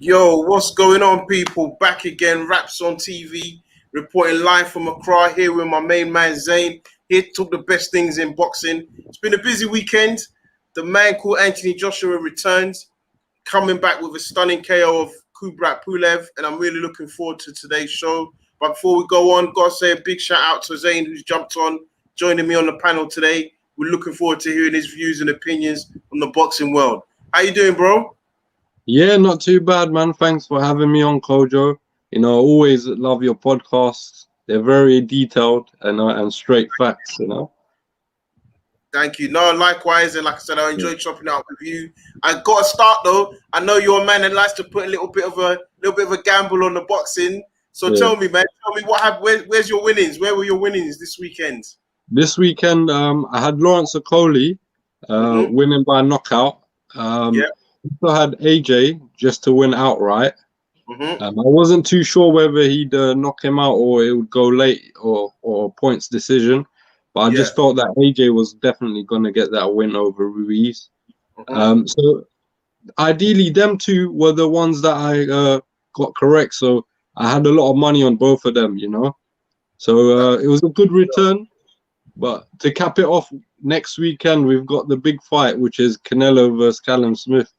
Yo, what's going on, people? Back again, Raps on TV, reporting live from Accra here with my main man, Zane. Here to talk the best things in boxing. It's been a busy weekend. The man called Anthony Joshua returns, coming back with a stunning KO of Pulev, and I'm really looking forward to today's show. But before we go on, got to say a big shout out to Zane, who's jumped on, joining me on the panel today. We're looking forward to hearing his views and opinions on the boxing world. How you doing, bro? Yeah, not too bad, man. Thanks for having me on, Kojo. You know, I always love your podcasts. They're very detailed and straight facts, you know. Thank you. No, likewise, and like I said, I enjoyed chopping out with you. I got to start though. I know you're a man that likes to put a little bit of a gamble on the boxing. So tell me, man, what happened. Where's your winnings? Where were your winnings this weekend? This weekend, I had Lawrence Okolie winning by knockout. Also had AJ just to win outright. I wasn't too sure whether he'd knock him out or it would go late or points decision, but I just thought that AJ was definitely going to get that win over Ruiz. So ideally, them two were the ones that I got correct. So I had a lot of money on both of them, you know. So it was a good return. But to cap it off, next weekend we've got the big fight, which is Canelo vs Smith.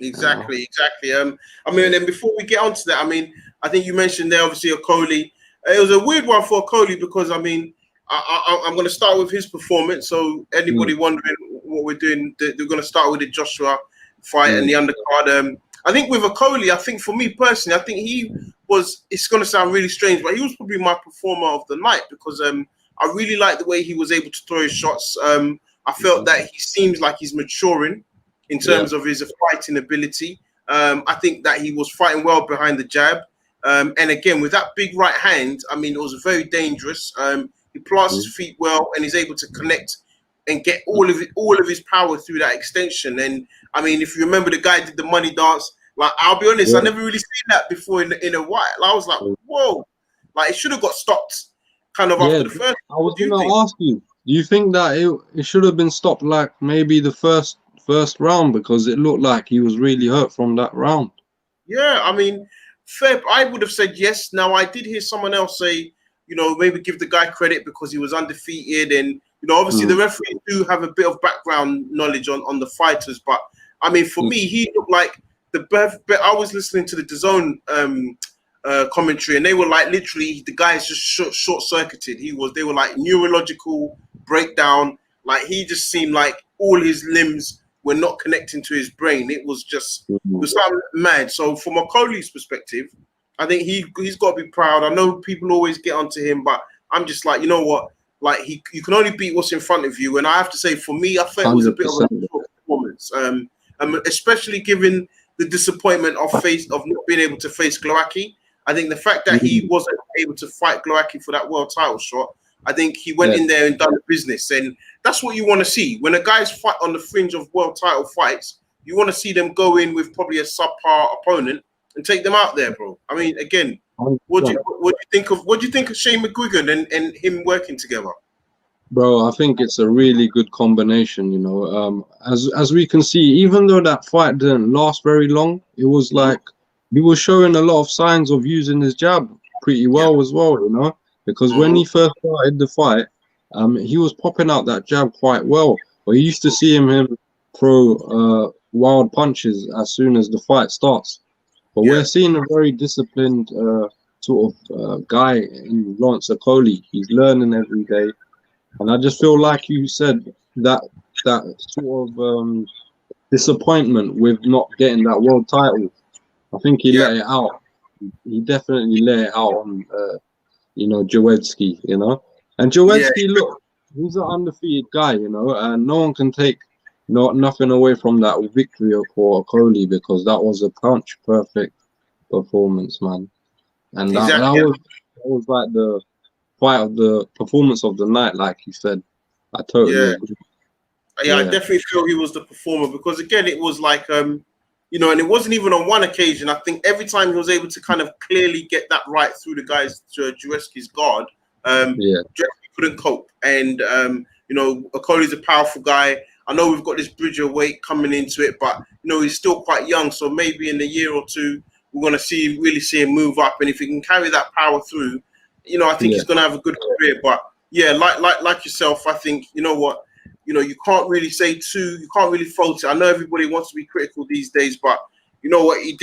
Exactly. I mean, and before we get onto that, I mean, I think you mentioned there obviously Okolie. It was a weird one for Okolie because I mean, I'm going to start with his performance. So anybody wondering what we're doing, they're going to start with the Joshua fight and the undercard. I think with Okolie, I think for me personally, I think he was. It's going to sound really strange, but he was probably my performer of the night because I really liked the way he was able to throw his shots. I felt that he seems like he's maturing in terms of his fighting ability. I think that he was fighting well behind the jab. And again, with that big right hand, I mean, it was very dangerous. He plants his feet well and he's able to connect and get all of his power through that extension. And I mean, if you remember, the guy did the money dance. Like, I'll be honest, I never really seen that before in a while. I was like, whoa, like it should have got stopped kind of after the first. I was going to ask you, do you think that it should have been stopped like maybe the first round, because it looked like he was really hurt from that round? Yeah, I mean, fair. I would have said yes. Now, I did hear someone else say, you know, maybe give the guy credit because he was undefeated, and you know, obviously the referees do have a bit of background knowledge on the fighters. But I mean, for me, he looked like the best. I was listening to the DAZN commentary, and they were like, literally, the guy is just short circuited. They were like neurological breakdown. Like he just seemed like all his limbs were not connecting to his brain. It was just it was something mad. So from Okolie's perspective, I think he's got to be proud. I know people always get onto him, but I'm just like, you know what? Like you can only beat what's in front of you. And I have to say, for me, I felt it was a bit of a poor performance, especially given the disappointment of not being able to face Glowacki. I think the fact that he wasn't able to fight Glowacki for that world title shot, I think he went in there and done the business, and that's what you want to see. When a guy's fight on the fringe of world title fights, you want to see them go in with probably a subpar opponent and take them out there, bro. I mean, again, what do you think of Shane McGuigan and him working together? Bro, I think it's a really good combination, you know. As we can see, even though that fight didn't last very long, it was like he was showing a lot of signs of using his jab pretty well as well, you know. Because when he first started the fight, he was popping out that jab quite well. But you used to see him throw wild punches as soon as the fight starts. But we're seeing a very disciplined sort of guy in Lawrence Okolie. He's learning every day. And I just feel like you said that sort of disappointment with not getting that world title, I think he let it out. He definitely let it out on you know, Jawedzki, you know. And Jawedzki, look, he's an undefeated guy, you know, and no one can take nothing away from that victory for Okolie, because that was a punch perfect performance, man. And that was like the fight of the performance of the night, like you said. I totally agree. Yeah, I definitely feel he was the performer, because again, it was like you know, and it wasn't even on one occasion. I think every time he was able to kind of clearly get that right through the guys to Jawedzki's guard, Jawedzki couldn't cope. And you know, Okolie's a powerful guy. I know we've got this bridge of weight coming into it, but you know he's still quite young. So maybe in a year or two, we're going to really see him move up. And if he can carry that power through, you know, I think he's going to have a good career. But yeah, like yourself, I think, you know what, you know, you can't really say you can't really fault it. I know everybody wants to be critical these days, but you know what, he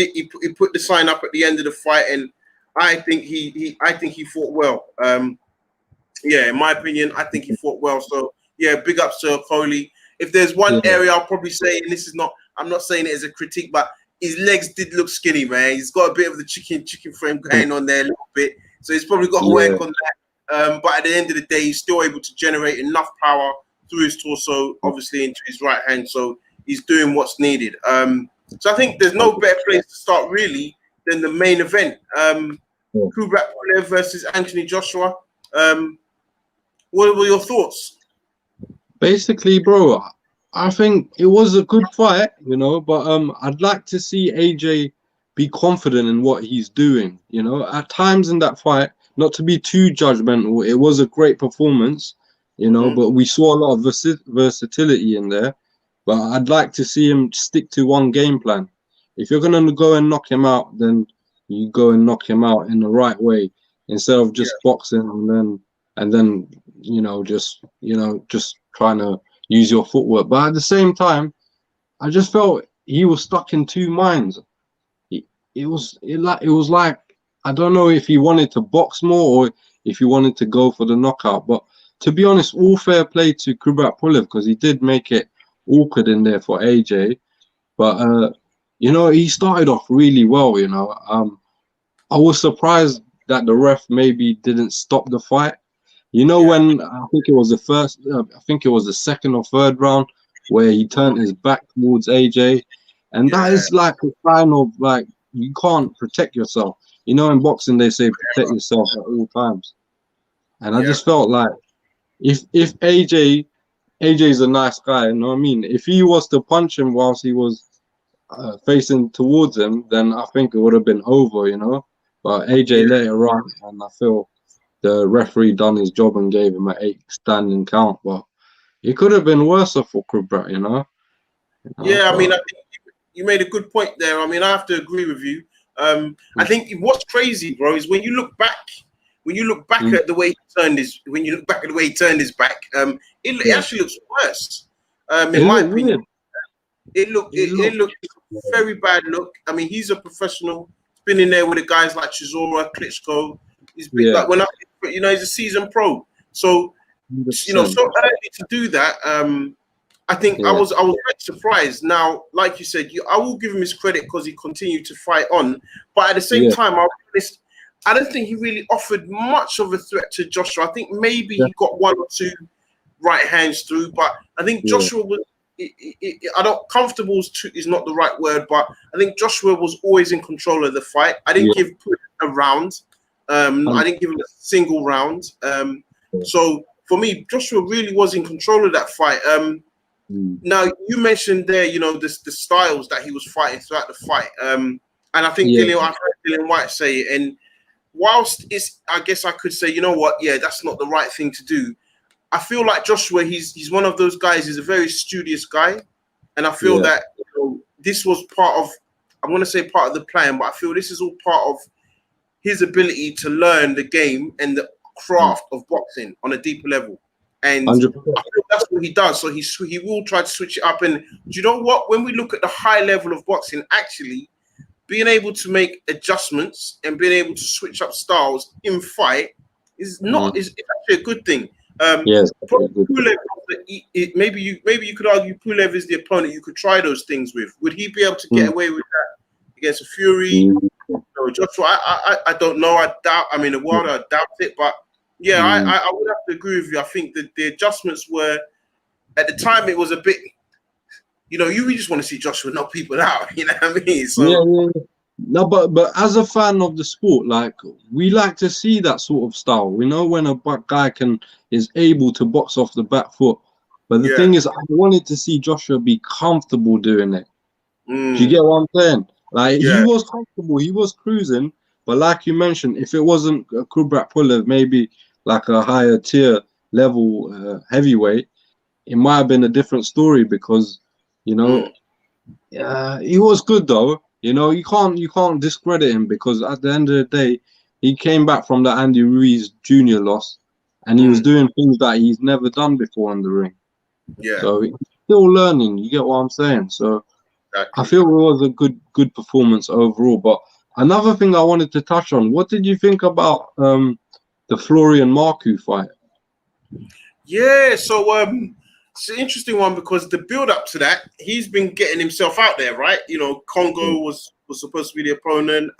put the sign up at the end of the fight, and I think he fought well. Yeah, in my opinion, I think he fought well. So yeah, big ups to Okolie. If there's one area I'll probably say, and this is not, I'm not saying it as a critique, but his legs did look skinny, man. He's got a bit of the chicken frame going on there a little bit, so he's probably got to work on that. But at the end of the day, he's still able to generate enough power through his torso, obviously into his right hand. So he's doing what's needed. So I think there's no better place to start really than the main event. Kubrat Pulev versus Anthony Joshua. What were your thoughts? Basically, bro, I think it was a good fight, you know, but I'd like to see AJ be confident in what he's doing, you know. At times in that fight, not to be too judgmental, it was a great performance, you know, but we saw a lot of versatility in there. But I'd like to see him stick to one game plan. If you're going to go and knock him out, then you go and knock him out in the right way instead of just boxing and then you know just trying to use your footwork. But at the same time, I just felt he was stuck in two minds. It was like I don't know if he wanted to box more or if he wanted to go for the knockout. But to be honest, all fair play to Kubrat Pulev, because he did make it awkward in there for AJ. But you know, he started off really well. You know, I was surprised that the ref maybe didn't stop the fight. You know, when I think it was the second or third round where he turned his back towards AJ, and that is like a sign of like you can't protect yourself. You know, in boxing they say protect yourself at all times, and I just felt like if AJ's a nice guy, you know what I mean. If he was to punch him whilst he was facing towards him, then I think it would have been over, you know. But AJ let it run, and I feel the referee done his job and gave him an 8 standing count. But it could have been worse for Kubrat, you know. Yeah, I mean, I think you made a good point there. I mean, I have to agree with you. I think what's crazy, bro, is when you look back at the way he turned his, back, it actually looks worse. In my opinion, it looked very bad. Look, I mean, he's a professional. He's been in there with the guys like Chisora, Klitschko. He's been like you know, he's a seasoned pro. So 100%. You know, so early to do that. I think I was very surprised. Now, like you said, I will give him his credit because he continued to fight on. But at the same time, I don't think he really offered much of a threat to Joshua. I think maybe he got 1 or 2 right hands through, but I think Joshua was. Comfortable is not the right word, but I think Joshua was always in control of the fight. I didn't give a round. I didn't give him a single round. So for me, Joshua really was in control of that fight. Now you mentioned there, you know, the styles that he was fighting throughout the fight. And I think I heard Dillian White say it. And whilst I guess I could say, you know what, that's not the right thing to do. I feel like Joshua, he's one of those guys. He's a very studious guy, and I feel that this was part of. I want to say part of the plan, but I feel this is all part of his ability to learn the game and the craft of boxing on a deeper level. And 100%. I feel that's what he does. So he will try to switch it up. And do you know what? When we look at the high level of boxing, actually being able to make adjustments and being able to switch up styles in fight is actually a good thing. Pulev, maybe you could argue Pulev is the opponent you could try those things with. Would he be able to get away with that against a Fury? No, Joshua, I don't know. I doubt. I mean, the world, I doubt it. But I would have to agree with you. I think that the adjustments were at the time. It was a bit. You know, you just want to see Joshua knock people out. You know what I mean? So no, but as a fan of the sport, like we like to see that sort of style. We know when a guy is able to box off the back foot. But the thing is, I wanted to see Joshua be comfortable doing it. Do you get what I'm saying? Like he was comfortable, he was cruising. But like you mentioned, if it wasn't Kubrat Pulev, maybe like a higher tier level heavyweight, it might have been a different story because, you know, he was good though. You know, you can't discredit him because at the end of the day, he came back from the Andy Ruiz Jr. loss, and he was doing things that he's never done before in the ring. Yeah. So he's still learning. You get what I'm saying? So Exactly. I feel it was a good performance overall. But another thing I wanted to touch on, what did you think about the Florian Marku fight? Yeah, so it's an interesting one because the build up to that, he's been getting himself out there, right? You know, Congo was supposed to be the opponent.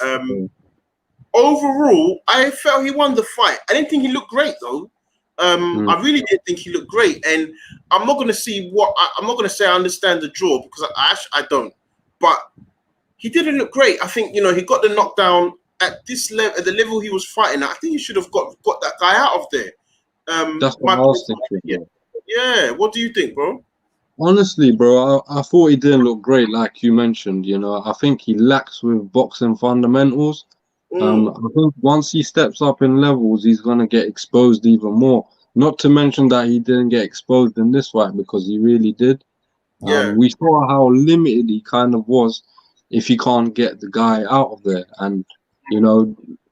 Overall, I felt he won the fight. I didn't think he looked great though. I really didn't think he looked great, and I'm not going to see what I'm not going to say I understand the draw because I don't. But he didn't look great. I think he got the knockdown at this level, at the level he was fighting at. I think he should have got that guy out of there. That's what I was thinking. Yeah. What do you think, bro? Honestly, bro, I thought he didn't look great, like you mentioned. You know, I think he lacks with boxing fundamentals. I think once he steps up in levels, he's gonna get exposed even more. Not to mention that he didn't get exposed in this fight because he really did. We saw how limited he kind of was if he can't get the guy out of there. And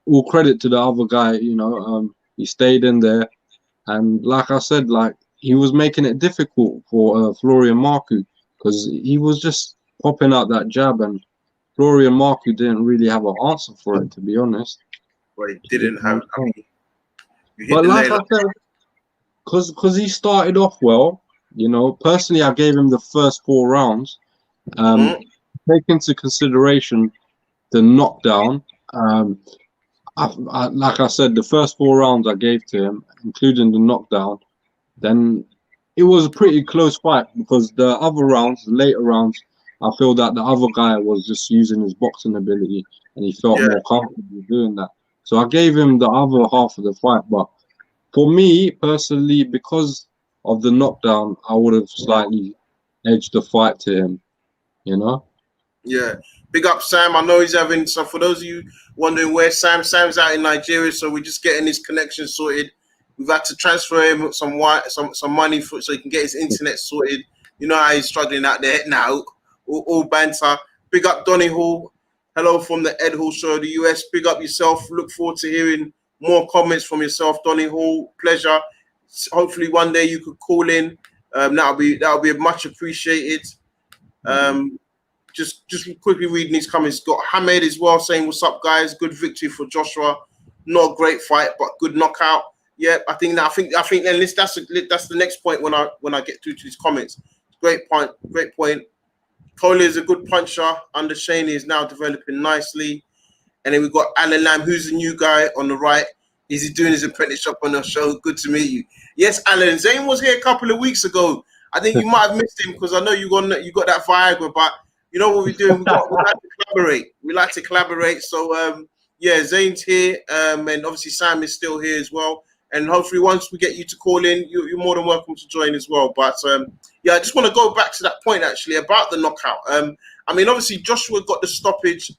all credit to the other guy. He stayed in there, and like I said, like he was making it difficult for Florian Marku because he was just popping out that jab, and Florian Marku didn't really have an answer for it, to be honest. Well, he didn't have. I mean, but like I said, because he started off well, personally, I gave him the first 4 rounds. Take into consideration the knockdown. Like I said, the first 4 rounds I gave to him, including the knockdown, then it was a pretty close fight because the other rounds, the later rounds, I feel that the other guy was just using his boxing ability and he felt more comfortable doing that. So I gave him the other half of the fight. But for me, personally, because of the knockdown, I would have slightly edged the fight to him, Yeah. Big up Sam. I know he's having, so for those of you wondering where Sam's out in Nigeria, so we're just getting his connection sorted. We've had to transfer him some money so he can get his internet sorted. You know how he's struggling out there now. All banter. Big up Donny Hall. Hello from the Ed Hall Show, the US. Big up yourself. Look forward to hearing more comments from yourself, Donny Hall. Pleasure. Hopefully one day you could call in. That'll be much appreciated. Just quickly reading these comments. Got Hamed as well saying, "What's up, guys? Good victory for Joshua. Not a great fight, but good knockout." Yeah, I think that's the next point when I get through to these comments. Great point. Okolie is a good puncher. Under Shaney is now developing nicely. And then we've got Alan Lamb, who's the new guy on the right. Is he doing his apprenticeship on the show? Good to meet you. Yes, Alan. Zane was here a couple of weeks ago. I think you might have missed him because I know you got that Viagra, but you know what we're doing? We like to collaborate. We like to collaborate. So, Zane's here. And obviously Sam is still here as well. And hopefully once we get you to call in, you're more than welcome to join as well. But, I just want to go back to that point, actually, about the knockout. I mean, obviously Joshua got the stoppage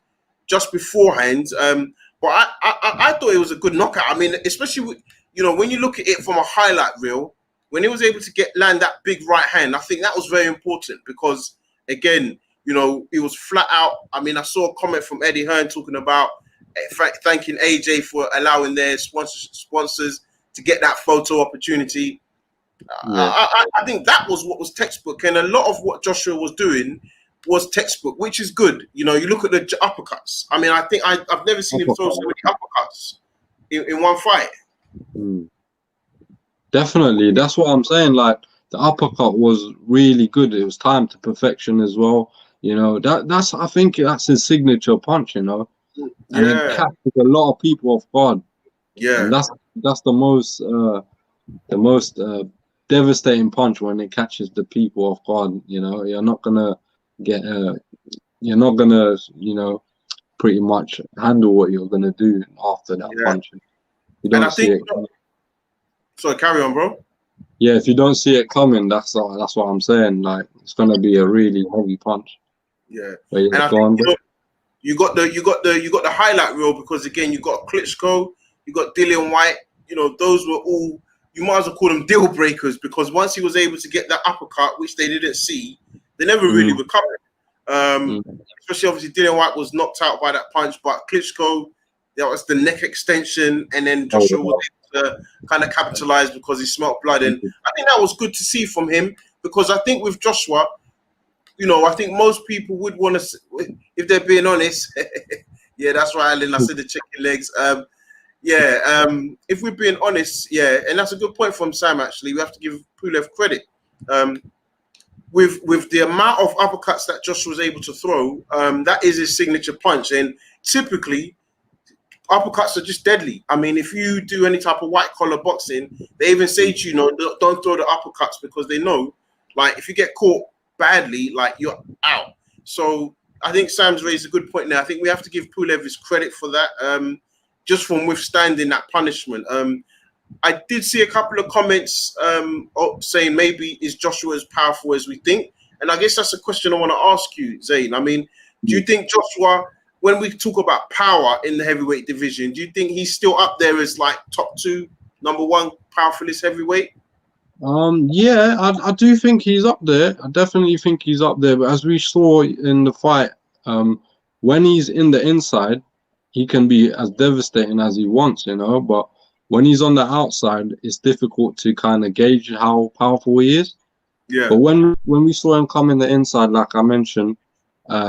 just beforehand. But I thought it was a good knockout. I mean, especially, when you look at it from a highlight reel, when he was able to land that big right hand, I think that was very important because, again, he was flat out. I mean, I saw a comment from Eddie Hearn talking about thanking AJ for allowing their sponsors to get that photo opportunity. I think that was what was textbook, and a lot of what Joshua was doing was textbook, which is good. You look at the uppercuts. I mean, I think I've never seen him throw so many uppercuts in one fight. Definitely, that's what I'm saying. Like the uppercut was really good. It was timed to perfection as well. I think that's his signature punch. And it captured a lot of people off guard. Yeah, and that's the most devastating punch when it catches the people off guard. You're not gonna get you're not gonna pretty much handle what you're gonna do after that punch. You don't see it. Sorry, carry on, bro. Yeah, if you don't see it coming, that's what I'm saying. Like it's gonna be a really heavy punch. Yeah, and I think, you got the highlight reel because again you got Klitschko, you got Dillian White. Those were all you might as well call them deal breakers, because once he was able to get that uppercut, which they didn't see, they never really recovered. Especially obviously Dillian White was knocked out by that punch, but Klitschko, that was the neck extension, and then Joshua was able to kind of capitalize because he smelt blood. And I think that was good to see from him, because I think with Joshua, you know, I think most people would want to, if they're being honest, yeah, that's right, Alan, I said the chicken legs. If we're being honest, and that's a good point from Sam, actually. We have to give Pulev credit. With the amount of uppercuts that Joshua was able to throw, that is his signature punch. And typically, uppercuts are just deadly. I mean, if you do any type of white-collar boxing, they even say to you, don't throw the uppercuts, because they know, like, if you get caught badly, like, you're out. So I think Sam's raised a good point there. I think we have to give Pulev his credit for that, just from withstanding that punishment. I did see a couple of comments saying maybe is Joshua as powerful as we think? And I guess that's a question I want to ask you, Zain. I mean, do you think Joshua, when we talk about power in the heavyweight division, do you think he's still up there as like top 2, number 1 powerfulest heavyweight? Yeah, I do think he's up there. I definitely think he's up there. But as we saw in the fight, when he's in the inside, he can be as devastating as he wants, you know. But when he's on the outside, it's difficult to kind of gauge how powerful he is. Yeah. But when we saw him come in the inside, like I mentioned,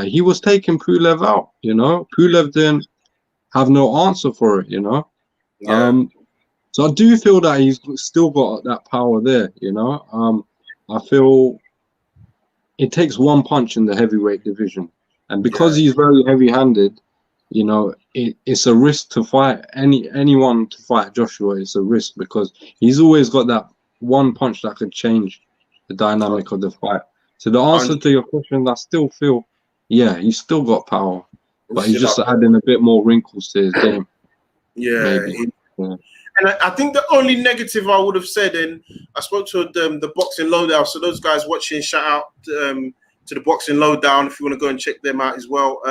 he was taking Pulev out, you know. Pulev didn't have no answer for it, you know. Yeah. So I do feel that he's still got that power there, you know. I feel it takes one punch in the heavyweight division. And because he's very heavy-handed, you know, it's a risk to fight anyone to fight Joshua. It's a risk because he's always got that one punch that could change the dynamic of the fight. So the answer to your question, I still feel, yeah, he's still got power, but he's just adding a bit more wrinkles to his game. Yeah. And I think the only negative I would have said, and I spoke to the Boxing Lowdown, so those guys watching, shout out to the Boxing Lowdown if you want to go and check them out as well.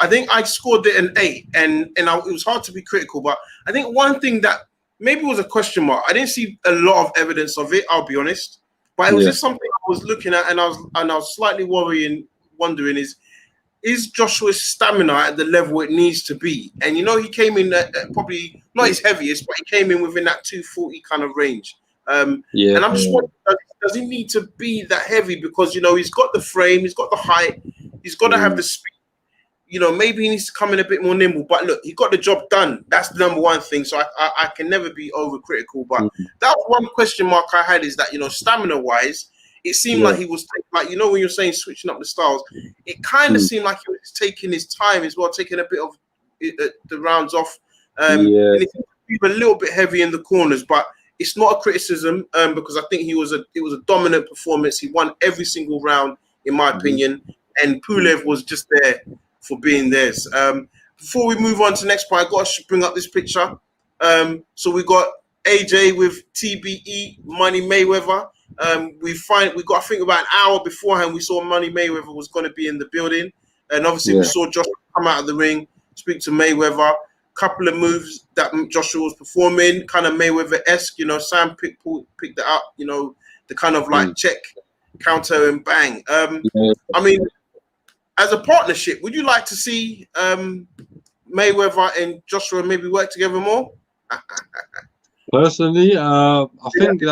I think I scored it an 8, and it was hard to be critical, but I think one thing that maybe was a question mark, I didn't see a lot of evidence of it, I'll be honest, but it was just something I was looking at, and I was slightly wondering is Joshua's stamina at the level it needs to be? And, you know, he came in at probably not his heaviest, but he came in within that 240 kind of range. And I'm just wondering, does he need to be that heavy? Because, you know, he's got the frame, he's got the height, he's got to have the speed. You know, maybe he needs to come in a bit more nimble. But look, he got the job done. That's the number one thing. So I can never be overcritical. But that one question mark I had is that, you know, stamina-wise, it seemed like he was, like, you know, when you're saying switching up the styles, it kind of seemed like he was taking his time as well, taking a bit of the rounds off. And he was a little bit heavy in the corners, but it's not a criticism because I think it was a dominant performance. He won every single round, in my opinion, and Pulev was just there for being theirs. Before we move on to the next part, I got to bring up this picture. So we got AJ with TBE, Money Mayweather. We got, I think, about an hour beforehand, we saw Money Mayweather was going to be in the building, and obviously we saw Joshua come out of the ring, speak to Mayweather. Couple of moves that Joshua was performing, kind of Mayweather-esque. You know, Sam picked it up. You know, the kind of like check, counter, and bang. I mean, as a partnership, would you like to see Mayweather and Joshua maybe work together more? Personally, I think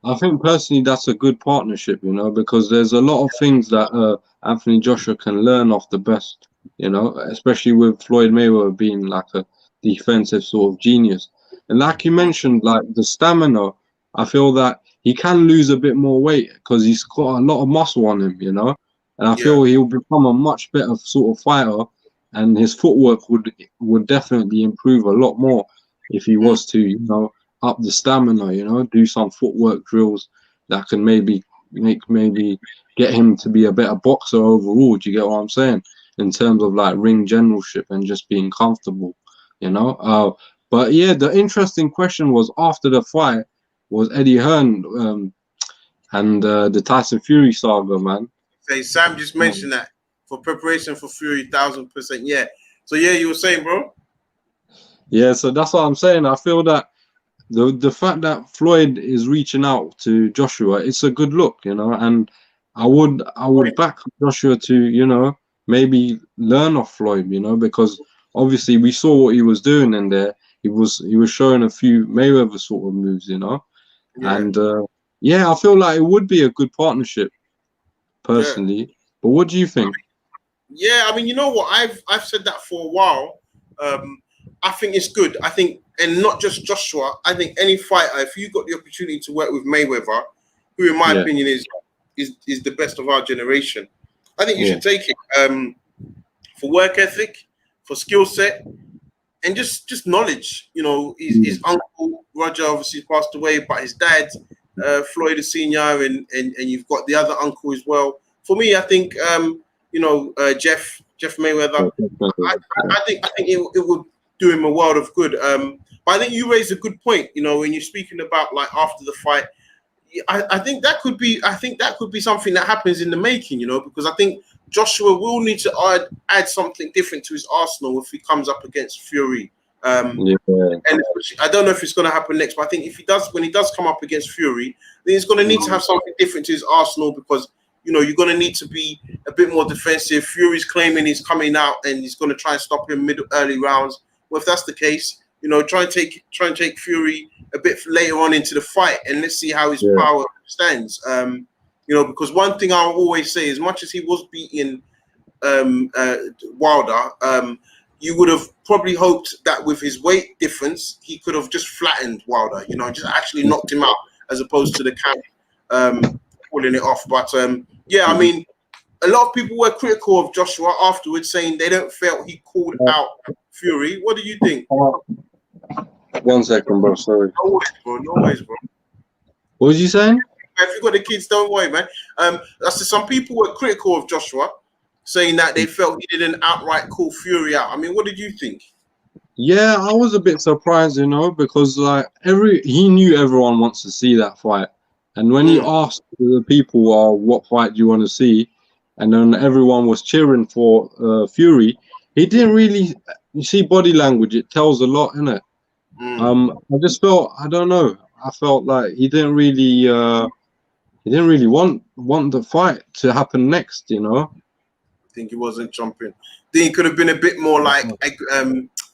I think personally that's a good partnership, you know, because there's a lot of things that Anthony Joshua can learn off the best, you know, especially with Floyd Mayweather being like a defensive sort of genius. And like you mentioned, like the stamina, I feel that he can lose a bit more weight because he's got a lot of muscle on him, you know. And I feel he'll become a much better sort of fighter, and his footwork would definitely improve a lot more if he was to, you know, up the stamina, you know, do some footwork drills that can maybe get him to be a better boxer overall. Do you get what I'm saying? In terms of like ring generalship and just being comfortable, you know. But yeah, the interesting question was after the fight was Eddie Hearn and the Tyson Fury saga, man. Say Sam just mentioned that for preparation for Fury, 1000%. Yeah. So yeah, you were saying, bro. Yeah, so that's what I'm saying. I feel that the fact that Floyd is reaching out to Joshua, it's a good look, you know, and I would back Joshua to, you know, maybe learn off Floyd, you know, because obviously we saw what he was doing in there. He was showing a few Mayweather sort of moves, you know, Yeah, and yeah, I feel like it would be a good partnership yeah. personally. But what do you think? Yeah, I mean, you know what? I've said that for a while. I think it's good. I think, and not just Joshua. I think any fighter, if you got the opportunity to work with Mayweather, who in my Yeah, opinion is the best of our generation, I think you yeah, should take it for work ethic, for skill set, and just knowledge. You know, his mm, uncle Roger obviously passed away, but his dad, Floyd the senior, and you've got the other uncle as well. For me, I think Jeff Mayweather. yeah, definitely. I think it would do him a world of good. But I think you raised a good point. You know, when you're speaking about like after the fight, I think that could be. I think that could be something that happens in the making. You know, because I think Joshua will need to add something different to his arsenal if he comes up against Fury. Yeah, And I don't know if it's going to happen next, but I think if he does, when he does come up against Fury, then he's going to need to have something different to his arsenal because you're going to need to be a bit more defensive. Fury's claiming he's coming out and he's going to try and stop him early rounds. Well, if that's the case, try and take Fury a bit later on into the fight, and let's see how his yeah, power stands. Because one thing I'll always say, as much as he was beating Wilder, you would have probably hoped that with his weight difference, he could have just flattened Wilder, just actually knocked him out as opposed to the camp pulling it off. But yeah, I mean, a lot of people were critical of Joshua afterwards, saying they don't felt he called out Fury. What do you think? 1 second, bro. Sorry. No worries, bro. No worries, bro. What was you saying? If you got the kids, don't worry, man. I said some people were critical of Joshua, saying that they felt he didn't outright call Fury out. I mean, what did you think? Yeah, I was a bit surprised, you know, because like he knew everyone wants to see that fight, and when he Mm, asked the people, "What fight do you want to see?" and then everyone was cheering for Fury, he didn't really. You see, body language, it tells a lot, innit? mm. I just felt, I don't know, I felt like he didn't really want the fight to happen next, you know. I think he wasn't jumping. Think he could have been a bit more like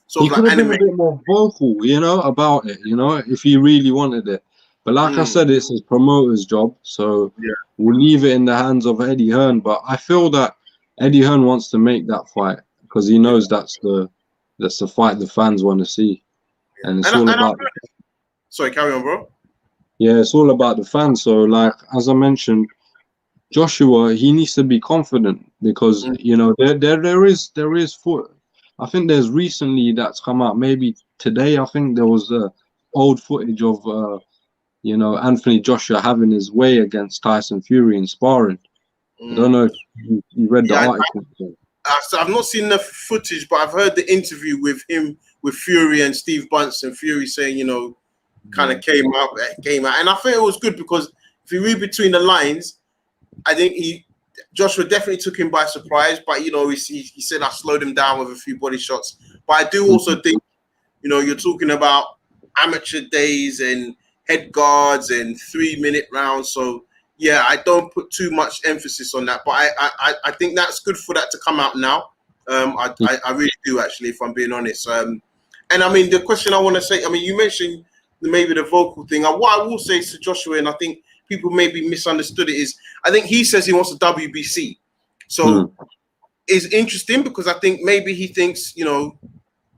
sort He of could like have been anime. a bit more vocal, you know, about it, you know, if he really wanted it. But like I Mm, said, it's his promoter's job, so yeah. we'll leave it in the hands of Eddie Hearn. But I feel that Eddie Hearn wants to make that fight because he Yeah, knows that's the fight the fans want to see, yeah. and it's And all I about sorry, carry on, bro. yeah, it's all about the fans. So like as I mentioned, Joshua, he needs to be confident because Mm, there is foot. I think there's recently that's come out. Maybe today, I think there was old footage of Anthony Joshua having his way against Tyson Fury in sparring. I don't mm. know if you read the Yeah, article. so I've not seen the footage, but I've heard the interview with him with Fury and Steve Bunce. Fury saying, kind Yeah, of came out, and I think it was good because if you read between the lines, I think Joshua definitely took him by surprise, but he said I slowed him down with a few body shots. But I do also think, you're talking about amateur days and head guards and 3-minute rounds. So yeah, I don't put too much emphasis on that. But I think that's good for that to come out now. I really do actually, if I'm being honest. And I mean the question I want to say, I mean you mentioned maybe the vocal thing. What I will say to Joshua, and I think people maybe misunderstood it, is I think he says he wants a WBC. So mm, it's interesting because I think maybe he thinks,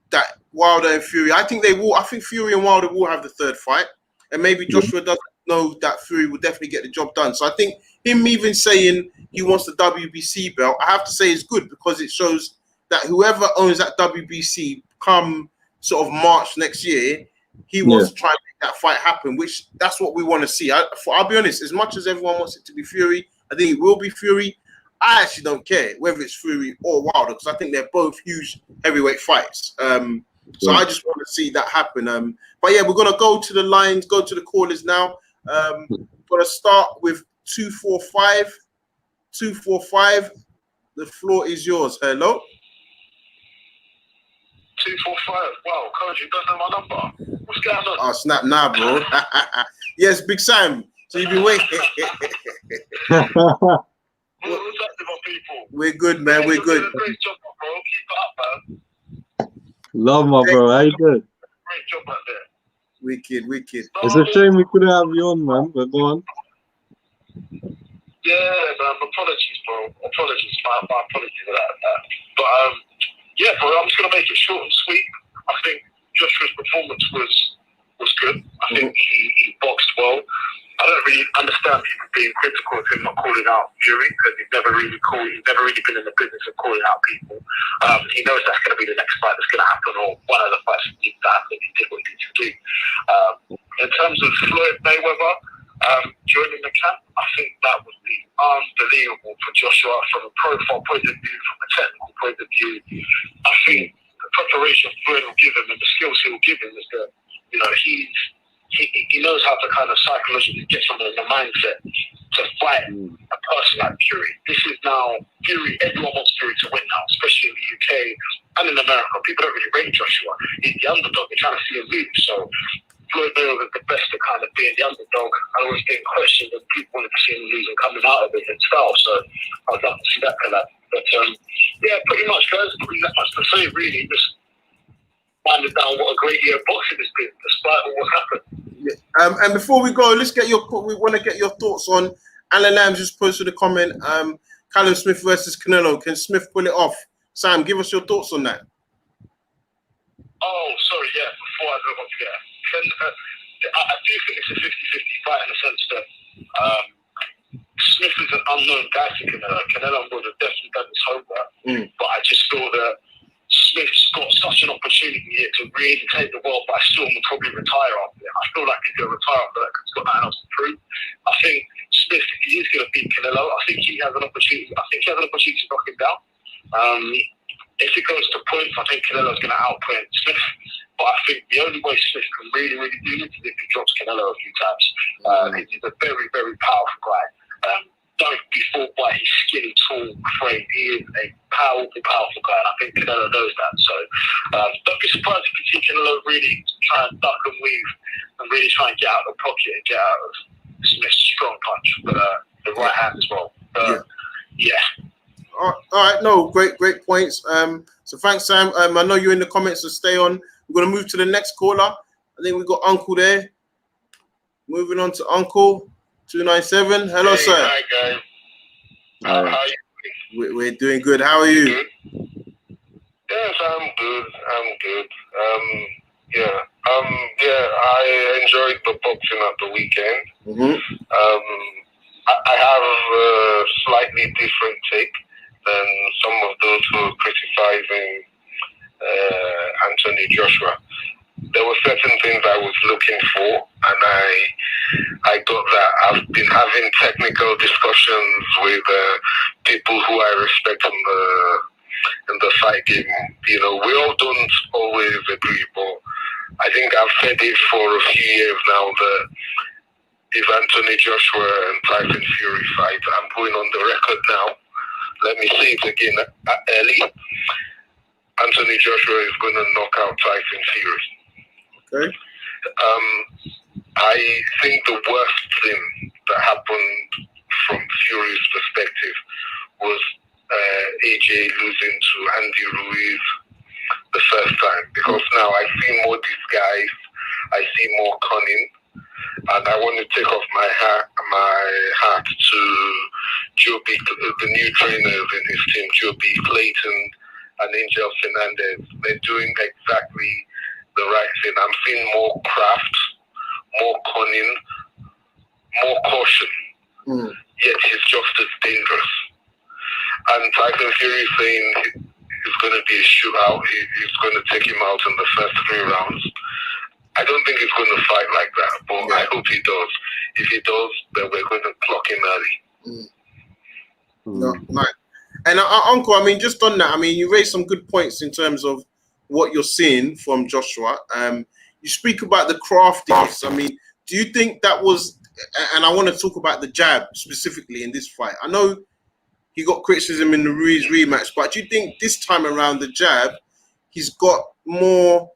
that Wilder and Fury, I think they will. I think Fury and Wilder will have the third fight, and maybe yeah, Joshua doesn't know that Fury will definitely get the job done. So I think him even saying he wants the WBC belt, I have to say is good because it shows that whoever owns that WBC come sort of March next year, he yeah, wants to try and make that fight happen. Which that's what we want to see. I'll be honest, as much as everyone wants it to be Fury, I think it will be Fury. I actually don't care whether it's Fury or Wilder because I think they're both huge heavyweight fights. So yeah. I just want to see that happen. But yeah, we're gonna go to the lines, go to the callers now. Gonna start with 245. 245. The floor is yours. Hello. 245. Wow, Coach, you don't know my number. What's going on? Oh, snap now, bro. Yes, Big Sam. So you've been waiting. What's up with my people? We're good, man. We're good. Great job, bro. Keep it up, man. Love my bro. How you doing? Great job out there. Wicked, wicked. It's a shame we couldn't have you on, man. But go on. Yeah, man. Apologies, bro. Apologies. My apologies for that. But yeah, bro. I'm just gonna make it short and sweet. I think Joshua's performance was good. I think he boxed well. I don't really understand people being critical of him not calling out Fury because he's never really been in the business of calling out people. He knows that's going to be the next fight that's going to happen, or one of the fights that needs to happen if he did what he needs to do. In terms of Floyd Mayweather joining the camp, I think that would be unbelievable for Joshua from a profile point of view, from a technical point of view. I think the preparation Floyd will give him and the skills he will give him is that, you know, he knows how to kind of psychologically get someone in the mindset to fight a person like Fury. This is now Fury. Everyone wants Fury to win now, especially in the UK and in America. People don't really rate Joshua. He's the underdog. They're trying to see him lose. So Floyd Mayweather is the best to kind of be in the underdog. I always get questioned and people wanted to see him lose and coming out of it in style. So I'd love to see that collab. But yeah, pretty much, guys. Not really that much to say, really. Just minded down what a great year of boxing has been, despite all what's happened. Yeah. And before we go, we want to get your thoughts on Alan Lambs just posted a comment. Canelo Smith versus Canelo. Can Smith pull it off? Sam, give us your thoughts on that. Oh, sorry, yeah. Before I go on to that, I do think it's a 50-50 fight in the sense that Smith is an unknown guy to Canelo. Canelo would have definitely done his homework, but I just feel that Smith's got such an opportunity here to really take the world by storm and probably retire after it. I feel like he's going to retire after that because he's got nothing else to prove. I think Smith, if he is going to beat Canelo, I think he has an opportunity. to knock him down. If it goes to points, I think Canelo's going to outpoint Smith. But I think the only way Smith can really do it is if he drops Canelo a few times. He's a very, very powerful guy. Don't be fooled by his skinny, tall frame. He is a powerful guy, and I think Canelo knows that. So don't be surprised if you see Canelo really try and duck and weave and really try and get out of the pocket and get out of Smith's strong punch, but the right hand as well. Yeah. All right, no, great points. So thanks, Sam. I know you're in the comments, so stay on. We're going to move to the next caller. I think we've got Uncle there. Moving on to Uncle 297. Hello, sir. Hi, guys. How are you? We're doing good. How are you? Good? Yes, I'm good. I enjoyed the boxing at the weekend. I have a slightly different take than some of those who are criticizing Anthony Joshua. There were certain things I was looking for, and I got that. I've been having technical discussions with people who I respect in the fight game. You know, we all don't always agree, but I think I've said it for a few years now that if Anthony Joshua and Tyson Fury fight, I'm going on the record now. Let me say it again early. Anthony Joshua is going to knock out Tyson Fury. Okay. I think the worst thing that happened from Fury's perspective was AJ losing to Andy Ruiz the first time, because now I see more disguise, I see more cunning, and I want to take off my hat to Joe B, the new trainers in his team, Joe B. Clayton and Angel Fernandez. They're doing exactly the right thing. I'm seeing more craft, more cunning, more caution, yet he's just as dangerous. And Tyson Fury is saying it's going to be a shootout. He's going to take him out in the first 3 rounds. I don't think he's going to fight like that, but I hope he does. If he does, then we're going to clock him early. No, right. And Uncle, I mean, just on that, I mean, you raised some good points in terms of what you're seeing from Joshua. You speak about the craftiness. I mean, do you think that was, and I want to talk about the jab specifically in this fight. I know he got criticism in the Ruiz rematch, but do you think this time around the jab, he's got more.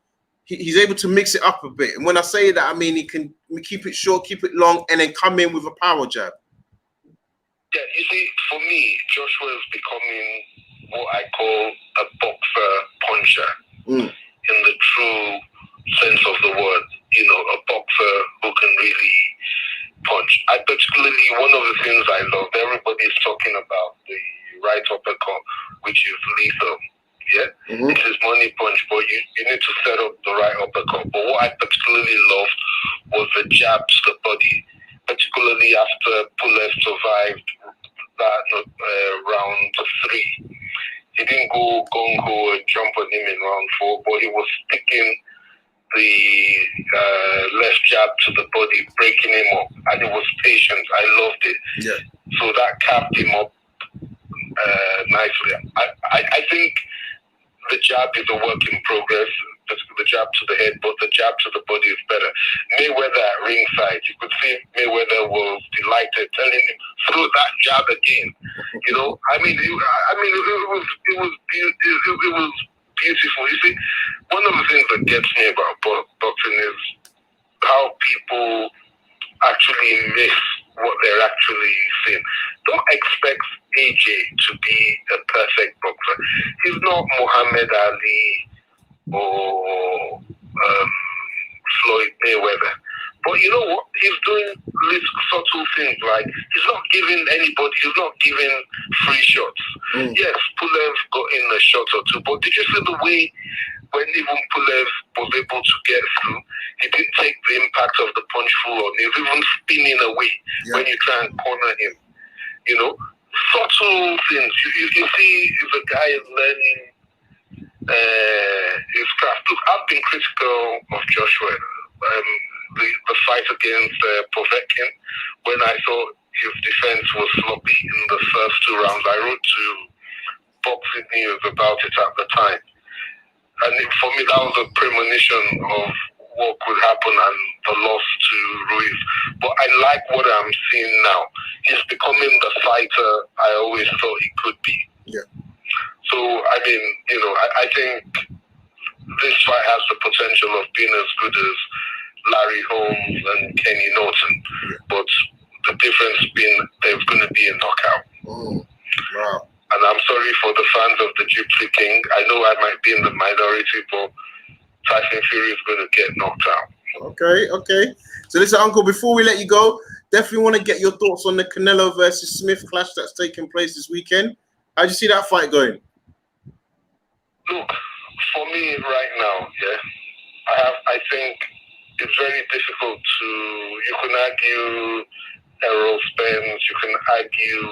He's able to mix it up a bit. And when I say that, I mean he can keep it short, keep it long, and then come in with a power jab. Yeah, you see, for me, Joshua is becoming what I call a boxer puncher in the true sense of the word. You know, a boxer who can really punch. I particularly, one of the things I love, everybody's talking about the right uppercut, which is lethal. Yeah, it is money punch, but you need to set up the right uppercut. But what I particularly loved was the jab to the body, particularly after Pulev survived that round 3. He didn't go gung-ho and jump on him in round 4, but he was sticking the left jab to the body, breaking him up, and it was patient. I loved it. Yeah. So that capped him up nicely. I think the jab is a work in progress. The jab to the head, but the jab to the body is better. Mayweather at ringside, you could see Mayweather was delighted, telling him throw that jab again. You know, I mean, it was beautiful. You see, one of the things that gets me about boxing is how people actually miss what they're actually seeing. Don't expect AJ to be a perfect boxer. He's not Muhammad Ali or Floyd Mayweather. But you know what? He's doing little subtle things, like he's not giving free shots. Yes, Pulev got in a shot or two, but did you see the way when even Pulev was able to get through, he didn't take the impact of the punch full on. He was even spinning away when you try and corner him. You know, subtle things. You see if a guy is learning his craft. Look, I've been critical of Joshua. The fight against Povetkin, when I thought his defense was sloppy in the first 2 rounds, I wrote to Boxing News about it at the time. And for me, that was a premonition of what could happen and the loss to Ruiz. But I like what I'm seeing now. He's becoming the fighter I always thought he could be. Yeah. So, I mean, you know, I think this fight has the potential of being as good as Larry Holmes and Kenny Norton. But the difference being there's going to be a knockout. Wow. And I'm sorry for the fans of the Gypsy King. I know I might be in the minority, but Tyson Fury is going to get knocked out. Okay. So listen, Uncle, before we let you go, definitely want to get your thoughts on the Canelo versus Smith clash that's taking place this weekend. How do you see that fight going? Look, for me right now, I think it's very difficult to. You can argue Errol Spence, you can argue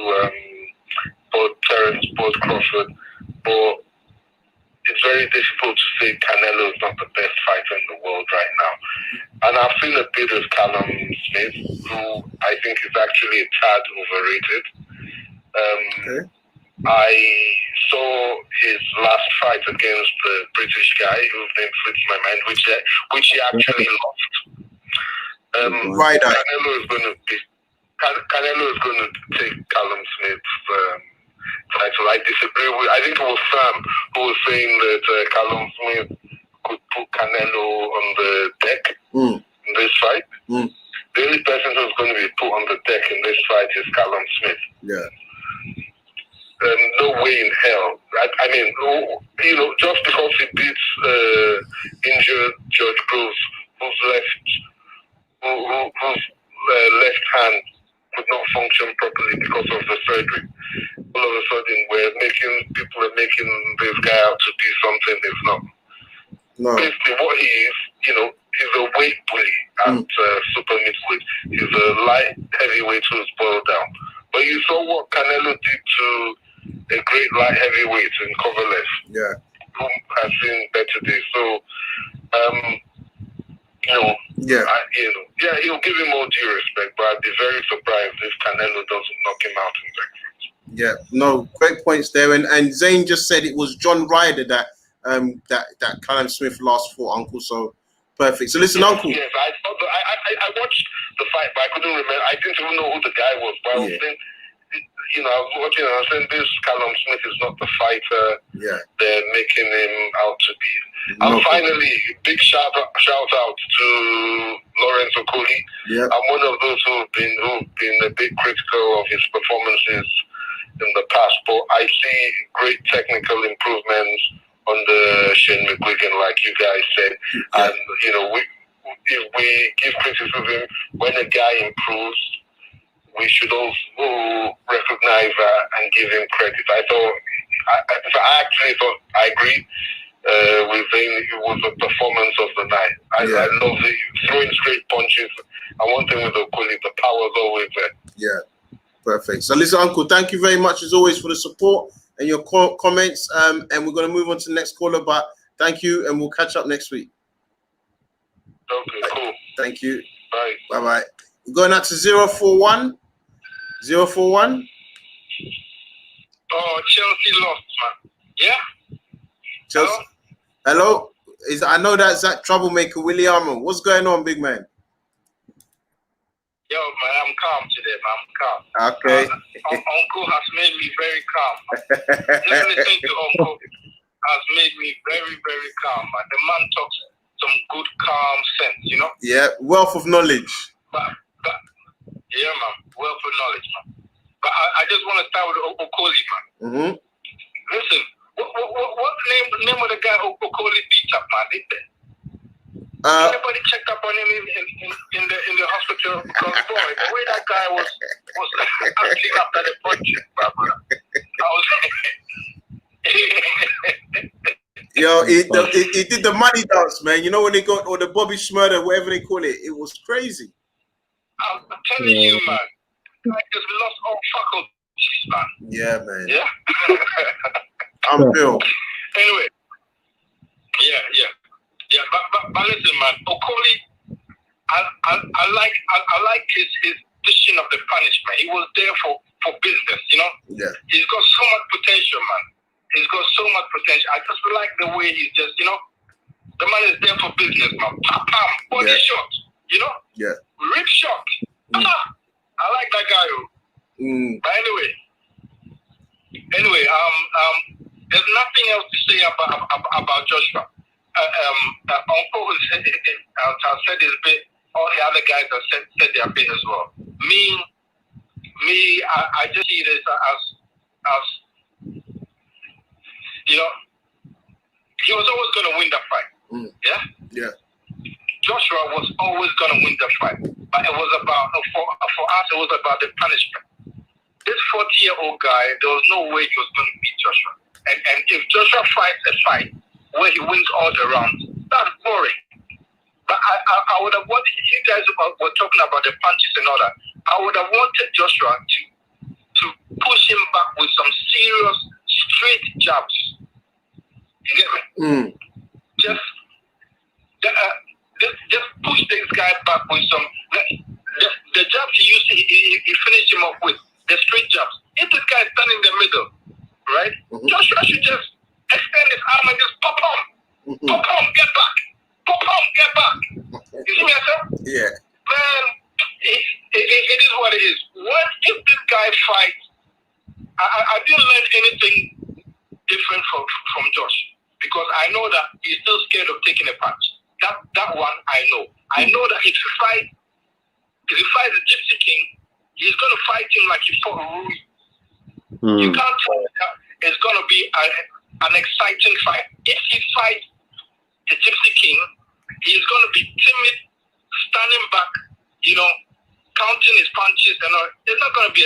Terence Crawford, but it's very difficult to say Canelo is not the best fighter in the world right now. And I've seen a bit of Callum Smith, who I think is actually a tad overrated. I saw his last fight against the British guy whose name slips my mind, which he actually lost. Canelo is going to take Callum Smith's title. I disagree with. I think it was Sam who was saying that Callum Smith could put Canelo on the deck in this fight. The only person who's going to be put on the deck in this fight is Callum Smith. Yeah. No way in hell. I mean, you know, just because he beats injured George Groves, whose left hand could not function properly because of the surgery. All of a sudden, people are making this guy out to be something he's not. No. Basically, what he is, you know, he's a weight bully at super middleweight. He's a light heavyweight who's boiled down. But you saw what Canelo did to a great light heavyweight in Kovalev, whom has seen better days. So, he'll give him all due respect, but I'd be very surprised if Canelo doesn't knock him out in Texas. Yeah, no, great points there. And Zane just said it was John Ryder that Callum Smith last fought, Uncle. So perfect. So listen, Uncle. Yes, I watched the fight, but I couldn't remember. I didn't even know who the guy was. But I was saying, you know, I was watching and I was saying this Callum Smith is not the fighter. Yeah. They're making him out to be. No. And finally, big shout out to Lawrence Okolie. Yeah. I'm one of those who've been a bit critical of his performances in the past, but I see great technical improvements under Shane McGuigan, like you guys said. Yeah. And you know, if we give criticism when a guy improves, we should also recognize that and give him credit. I actually thought I agree with saying it was a performance of the night. I love the throwing straight punches. And one thing with Okolie, the power is always there. Yeah, perfect. So listen, Uncle, thank you very much as always for the support and your comments. And we're going to move on to the next caller, but thank you, and we'll catch up next week. Okay, cool. Thank you. Bye. Bye-bye. We're going out to 041. 041. Oh, Chelsea lost, man. Yeah? Chelsea. Hello? I know that's that troublemaker, William. What's going on, big man? Yo, man, I'm calm today, man. I'm calm. Okay. Uncle has made me very calm. Just listening to Uncle has made me very, very calm, man. The man talks some good, calm sense, you know? Yeah, wealth of knowledge. But yeah, man, wealth of knowledge, man. But I just want to start with Okolie, man. Mm-hmm. Listen, what's the name of the guy Okolie beat up, man? Anybody checked up on him in the hospital? Because boy, the way that guy was acting after the punch, Yo, he did the money dance, man. You know when they got, or the Bobby Schmurder, whatever they call it, it was crazy. I'm telling you, man. I just lost all faculties, man. Yeah, man. Yeah. I'm Bill. Anyway, yeah. But listen, man. Okolie, I like his vision of the punishment. He was there for business, you know. Yeah. He's got so much potential, man. He's got so much potential. I just like the way he's just, you know, the man is there for business, man. Pam, body shot, you know. Yeah. Rip shot. I like that guy. But anyway, there's nothing else to say about Joshua. Uncle has said his bit. All the other guys have said their bit as well. Me, I just see this as you know, he was always going to win that fight. Yeah. Joshua was always going to win the fight, but it was about for us. It was about the punishment. This 40-year-old guy, there was no way he was going to beat Joshua. And if Joshua fights a fight where he wins all the rounds, that's boring. But I would have wanted, you guys were talking about the punches and all that. I would have wanted Joshua to push him back with some serious straight jabs. You get me? Just push this guy back with some the jabs he finished him off with, the straight jabs. If this guy is standing in the middle, right? Joshua should just extend his arm and just pop on, get back, pop on, get back. You see me, sir? Yeah. Man, it is what it is. If this guy fights, I didn't learn anything different from Josh, because I know that he's still scared of taking a punch. That one I know. I know that if he fights the Gypsy King, he's going to fight him like he fought Rui. You can't tell that it's going to be an exciting fight. If he fights the Gypsy King, he's going to be timid, standing back, you know, counting his punches and all. It's not going to be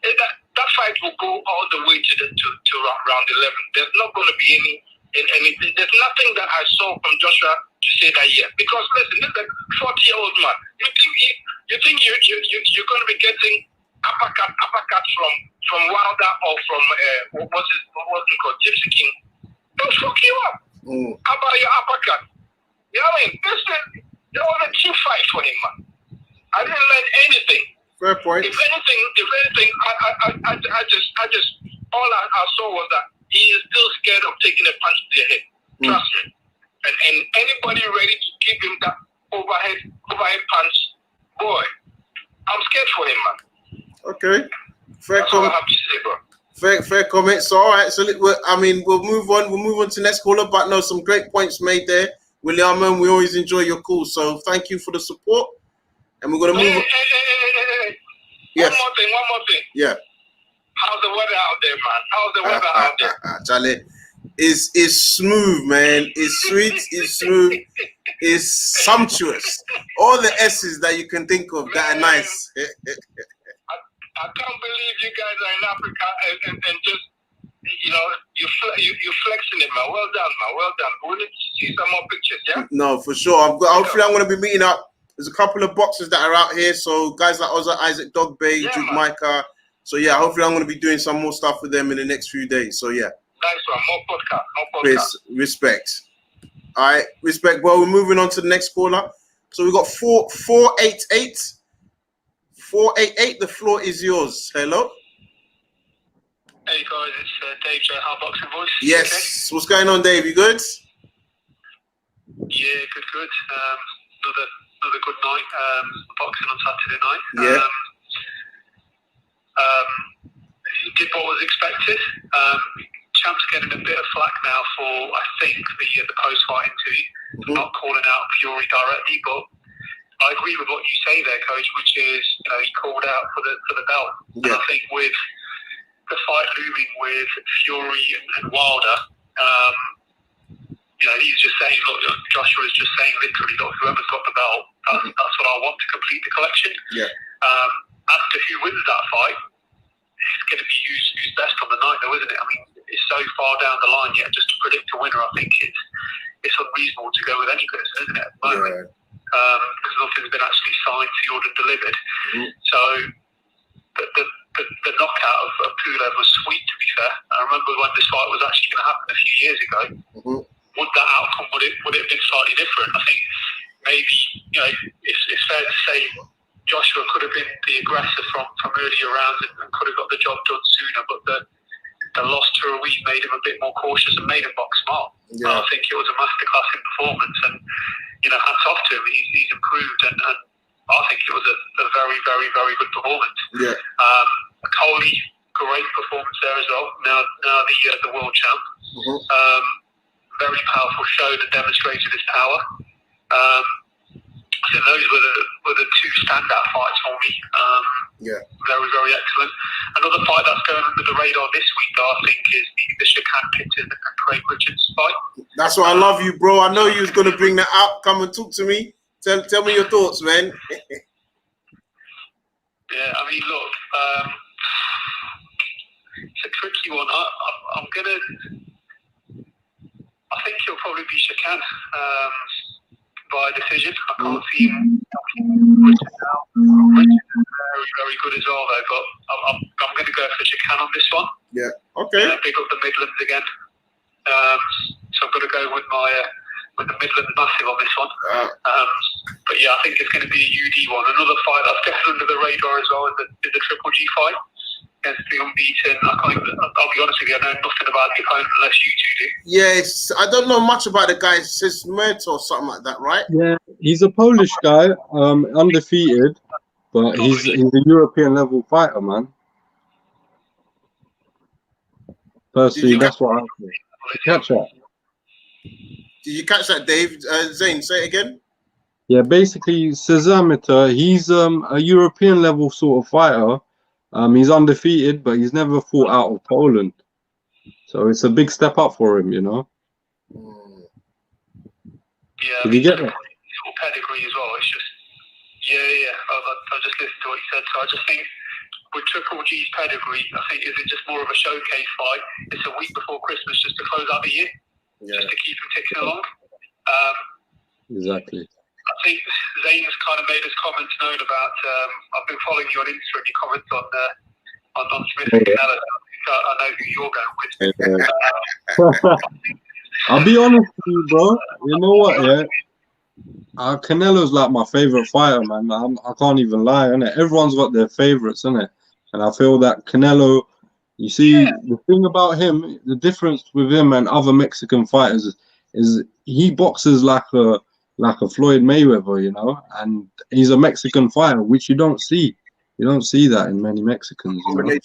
that fight will go all the way to round 11. There's not going to be anything. There's nothing that I saw from Joshua to say that yet. Because listen, this is a 40-year-old man. You think you're going to be getting uppercut from Wilder or from what's it called, Gypsy King? They'll fuck you up. How about your uppercut? You know what I mean? There was a cheap fight for him, man. I didn't learn anything. Fair point. If anything, I just all I saw was that he is still scared of taking a punch to the head. Trust me. And anybody ready to give him that overhead punch, boy, I'm scared for him, man. Okay. Fair That's all I comment. have to say, bro. Fair comment. So all right. So we'll move on. We'll move on to next caller. But no, some great points made there, William. And we always enjoy your calls. So thank you for the support. And we're gonna move. Hey. Yes. One more thing. Yeah. How's the weather out there, man? How's the weather out there? Charlie, it's smooth, man. It's sweet. It's smooth. It's sumptuous. All the S's that you can think of that are nice. I can't believe you guys are in Africa and just, you know, you're flexing it, man. Well done, man. Well done. We need to see some more pictures, yeah? No, for sure. Hopefully, I'm going to be meeting up. There's a couple of boxers that are out here. So guys like Isaac Dogbay, Yeah, Duke man. Micah. So yeah, hopefully I'm going to be doing some more stuff with them in the next few days. So yeah. Nice one. More podcast. Respect. All right, respect. Well, we're moving on to the next caller. So we got 488. 488. The floor is yours. Hello. Hey guys, it's Dave J. Hard Boxing Voice. Yes. Okay. What's going on, Dave? You good? Yeah, good. Another good night. Boxing on Saturday night. Yeah. Did what was expected. Champ's getting a bit of flack now for, I think, the post-fight interview, not calling out Fury directly, but I agree with what you say there, Coach, which is, you know, he called out for the belt. Yeah. And I think with the fight looming with Fury and Wilder, you know, he's just saying, look, Joshua is just saying literally, look, whoever's got the belt, that's what I want to complete the collection. Yeah. As to who wins that fight, it's going to be who's best on the night, though, isn't it? I mean, it's so far down the line yet just to predict a winner. I think it's unreasonable to go with any person, isn't it? At the moment, because nothing's been actually signed, sealed, and delivered. So the knockout of Pulev was sweet, to be fair. I remember when this fight was actually going to happen a few years ago. Would that outcome would it have been slightly different? I think maybe, you know, it's fair to say Joshua could have been the aggressor from earlier rounds and could have got the job done sooner, but the loss to Ruiz made him a bit more cautious and made him box smart. Yeah. I think it was a masterclass in performance, and, you know, hats off to him. He's improved, and I think it was a very, very, very good performance. Yeah. Okolie, great performance there as well. Now the world champ. Very powerful show that demonstrated his power. So those were the two standout fights for me. Very, very excellent. Another fight that's going under the radar this week, though, I think, is the Shakan Pitton and Craig Richards fight. That's why I love you, bro. I know you was going to bring that up. Come and talk to me. Tell me your thoughts, man. Yeah, I mean, look, it's a tricky one. I think he'll probably be Shakan by decision. I can't see him. Richards is very, very good as well, though. But I'm going to go for Shakan on this one. Yeah. Okay. Big up the Midlands again. So I'm going to go with the Midlands massive on this one. But yeah, I think it's going to be a UD one. Another fight that's getting under the radar as well is the Triple G fight against the unbeaten. I'll be honest with you, I know nothing about the opponent unless you two do. Yes, I don't know much about the guy. Smith or something like that, right? Yeah, he's a Polish guy, undefeated, but he's a European level fighter, man. Personally, that's what I think. Catch that. Did you catch that, Dave? Zane, say it again. Yeah, basically, Cezamita, he's a European level sort of fighter. He's undefeated, but he's never fought out of Poland. So it's a big step up for him, you know. Yeah, did you get that? Pedigree as well. It's just, I just listened to what he said. So I just think with Triple G's pedigree, I think is it just more of a showcase fight? It's a week before Christmas just to close out the year, just to keep him ticking along. Exactly. I think Zane's kind of made his comments known about. I've been following you on Insta and your comments on Smith and Canelo. I know who you're going with. I'll be honest with you, bro. You know what? Yeah, Canelo's like my favorite fighter, man. I can't even lie, innit? Everyone's got their favorites, innit? And I feel that Canelo. You see, the thing about him, the difference with him and other Mexican fighters is he boxes like a Floyd Mayweather, you know, and he's a Mexican fighter, which you don't see. You don't see that in many Mexicans, you know?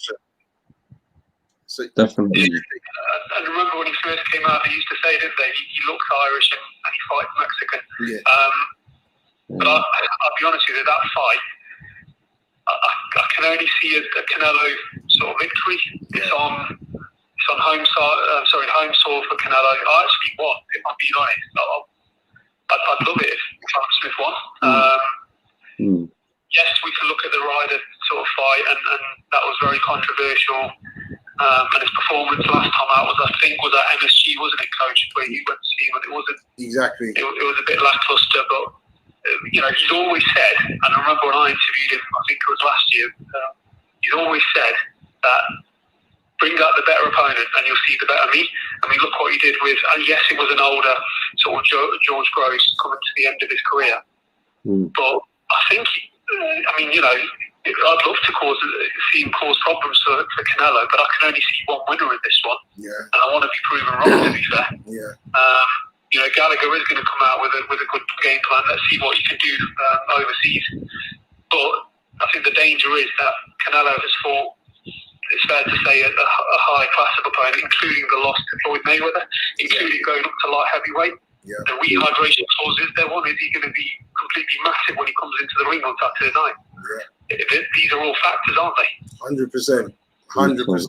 So, Definitely. And remember when he first came out, they used to say, didn't they? He looks Irish and he fights Mexican. Yeah. But I'll be honest with you, that fight, I can only see a Canelo sort of victory. It's on home soil for Canelo. I actually won, if I'm being honest. I'd love it if Frank Smith won. Yes, we can look at the Ryder sort of fight, and that was very controversial. And his performance last time out was, I think, was at MSG, wasn't it, Coach? Where you went to see him, and it wasn't exactly. It was a bit lackluster, but he's always said, and I remember when I interviewed him, I think it was last year. He's always said that bring out the better opponent, and you'll see the better me. I mean, look what he did with, and yes, it was an older sort of George Gross coming to the end of his career, but I think, I'd love to see him cause problems for Canelo, but I can only see one winner in this one. Yeah. And I want to be proven wrong, to be fair. Yeah. Gallagher is going to come out with a good game plan. Let's see what he can do overseas. But I think the danger is that Canelo has fought, it's fair to say, a high class of opponent, including the loss to Floyd Mayweather, including going up to light heavyweight. Yeah. The rehydration clause is there. One, is he going to be completely massive when he comes into the ring on Saturday night? Yeah. These are all factors, aren't they? 100%. 100%.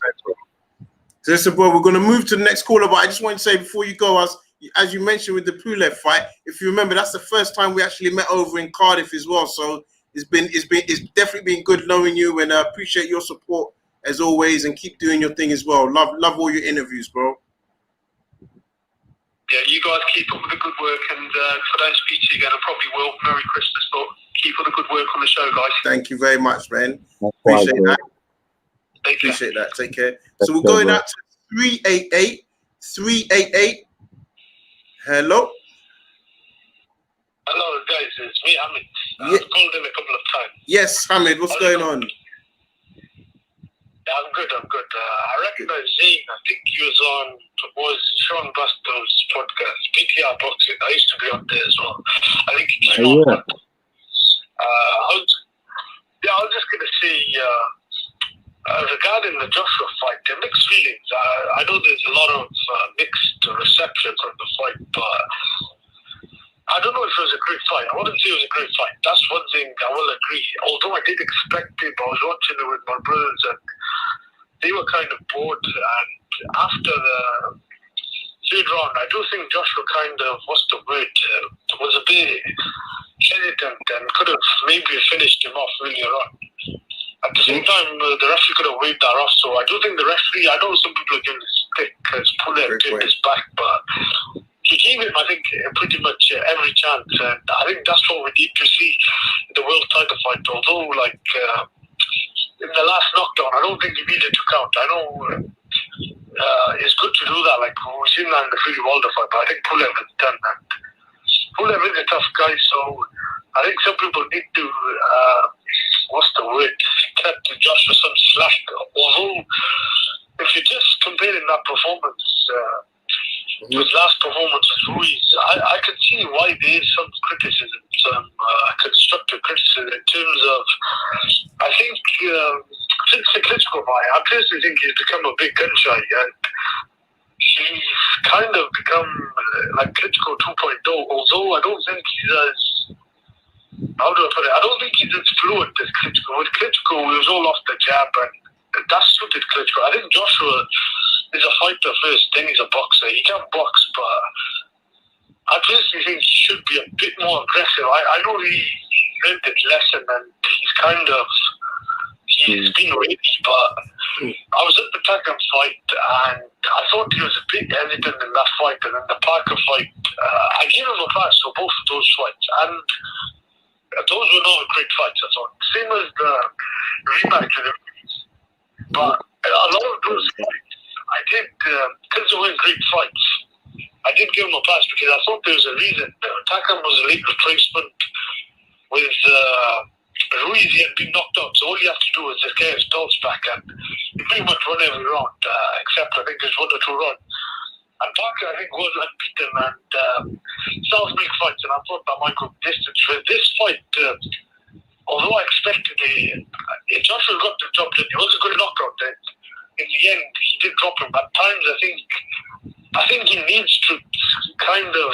So listen, bro, we're going to move to the next caller, but I just want to say before you go, as you mentioned with the Pulev fight, if you remember, that's the first time we actually met over in Cardiff as well. So it's definitely been good knowing you, and I appreciate your support as always, and keep doing your thing as well. Love all your interviews, bro. Yeah, you guys keep up with the good work, and if I don't speak to you again, I probably will. Merry Christmas, but keep up the good work on the show, guys. Thank you very much, man. Appreciate that. Appreciate that. Take care. So we're going out to 388. Hello. Hello, guys. It's me, Hamid. I've called in a couple of times. Yes, Hamid. What's going on? Yeah, I'm good. I recognize Zane. I think he was Sean Busto's podcast, PTR Boxing. I used to be on there as well. I think he's on. I was just going to say, regarding the Joshua fight, the mixed feelings. I know there's a lot of mixed reception from the fight, but I don't know if it was a great fight. I wouldn't say it was a great fight. That's one thing I will agree. Although I did expect it, I was watching it with my brothers, and they were kind of bored. And after the third round, I do think Joshua kind of, was a bit hesitant and could have maybe finished him off earlier on. At the same time, the referee could have waved that off. So I do think the referee, I know some people are giving his stick because Pulev did his back, but he gave him, I think, pretty much every chance. And I think that's what we need to see in the world title fight. Although, in the last knockdown, I don't think he needed to count. I know it's good to do that. We've seen that in the Fury Wilder fight, but I think Pulev has done that. Pulev is a tough guy, so I think some people need to, cut Joshua some slack. Although, if you're just comparing that performance, his last performance with Ruiz, I can see why there is some criticism, some constructive criticism in terms of, I think, since the Klitschko fight, I personally think he's become a big gun shy, and he's kind of become like Klitschko 2.0, although I don't think he's as, how do I put it, I don't think he's as fluent as Klitschko. With Klitschko, it was all off the jab, and that suited Klitschko. I think Joshua is a fighter first, then he's a boxer. He can box, but I personally think he should be a bit more aggressive. I know he learned his lesson, and he's been ready, but I was at the Takam fight, and I thought he was a bit hesitant in that fight, and in the Parker fight, I gave him a pass for both of those fights, and those were not great fights, I thought. Same as the rematch with him. But a lot of those fights, I did, because they weren't great fights, I did give him a pass because I thought there was a reason. Takam was a late replacement with Ruiz. He had been knocked out, so all you have to do is just get his belts back, and he pretty much won every round, except I think there's 1 or 2 rounds. And Parker, I think, was unbeaten, and South make fights, and I thought that might go distance. For this fight, although I expected Joshua got the job done. It was a good knockout. Then in the end, he did drop him. At times, I think he needs to kind of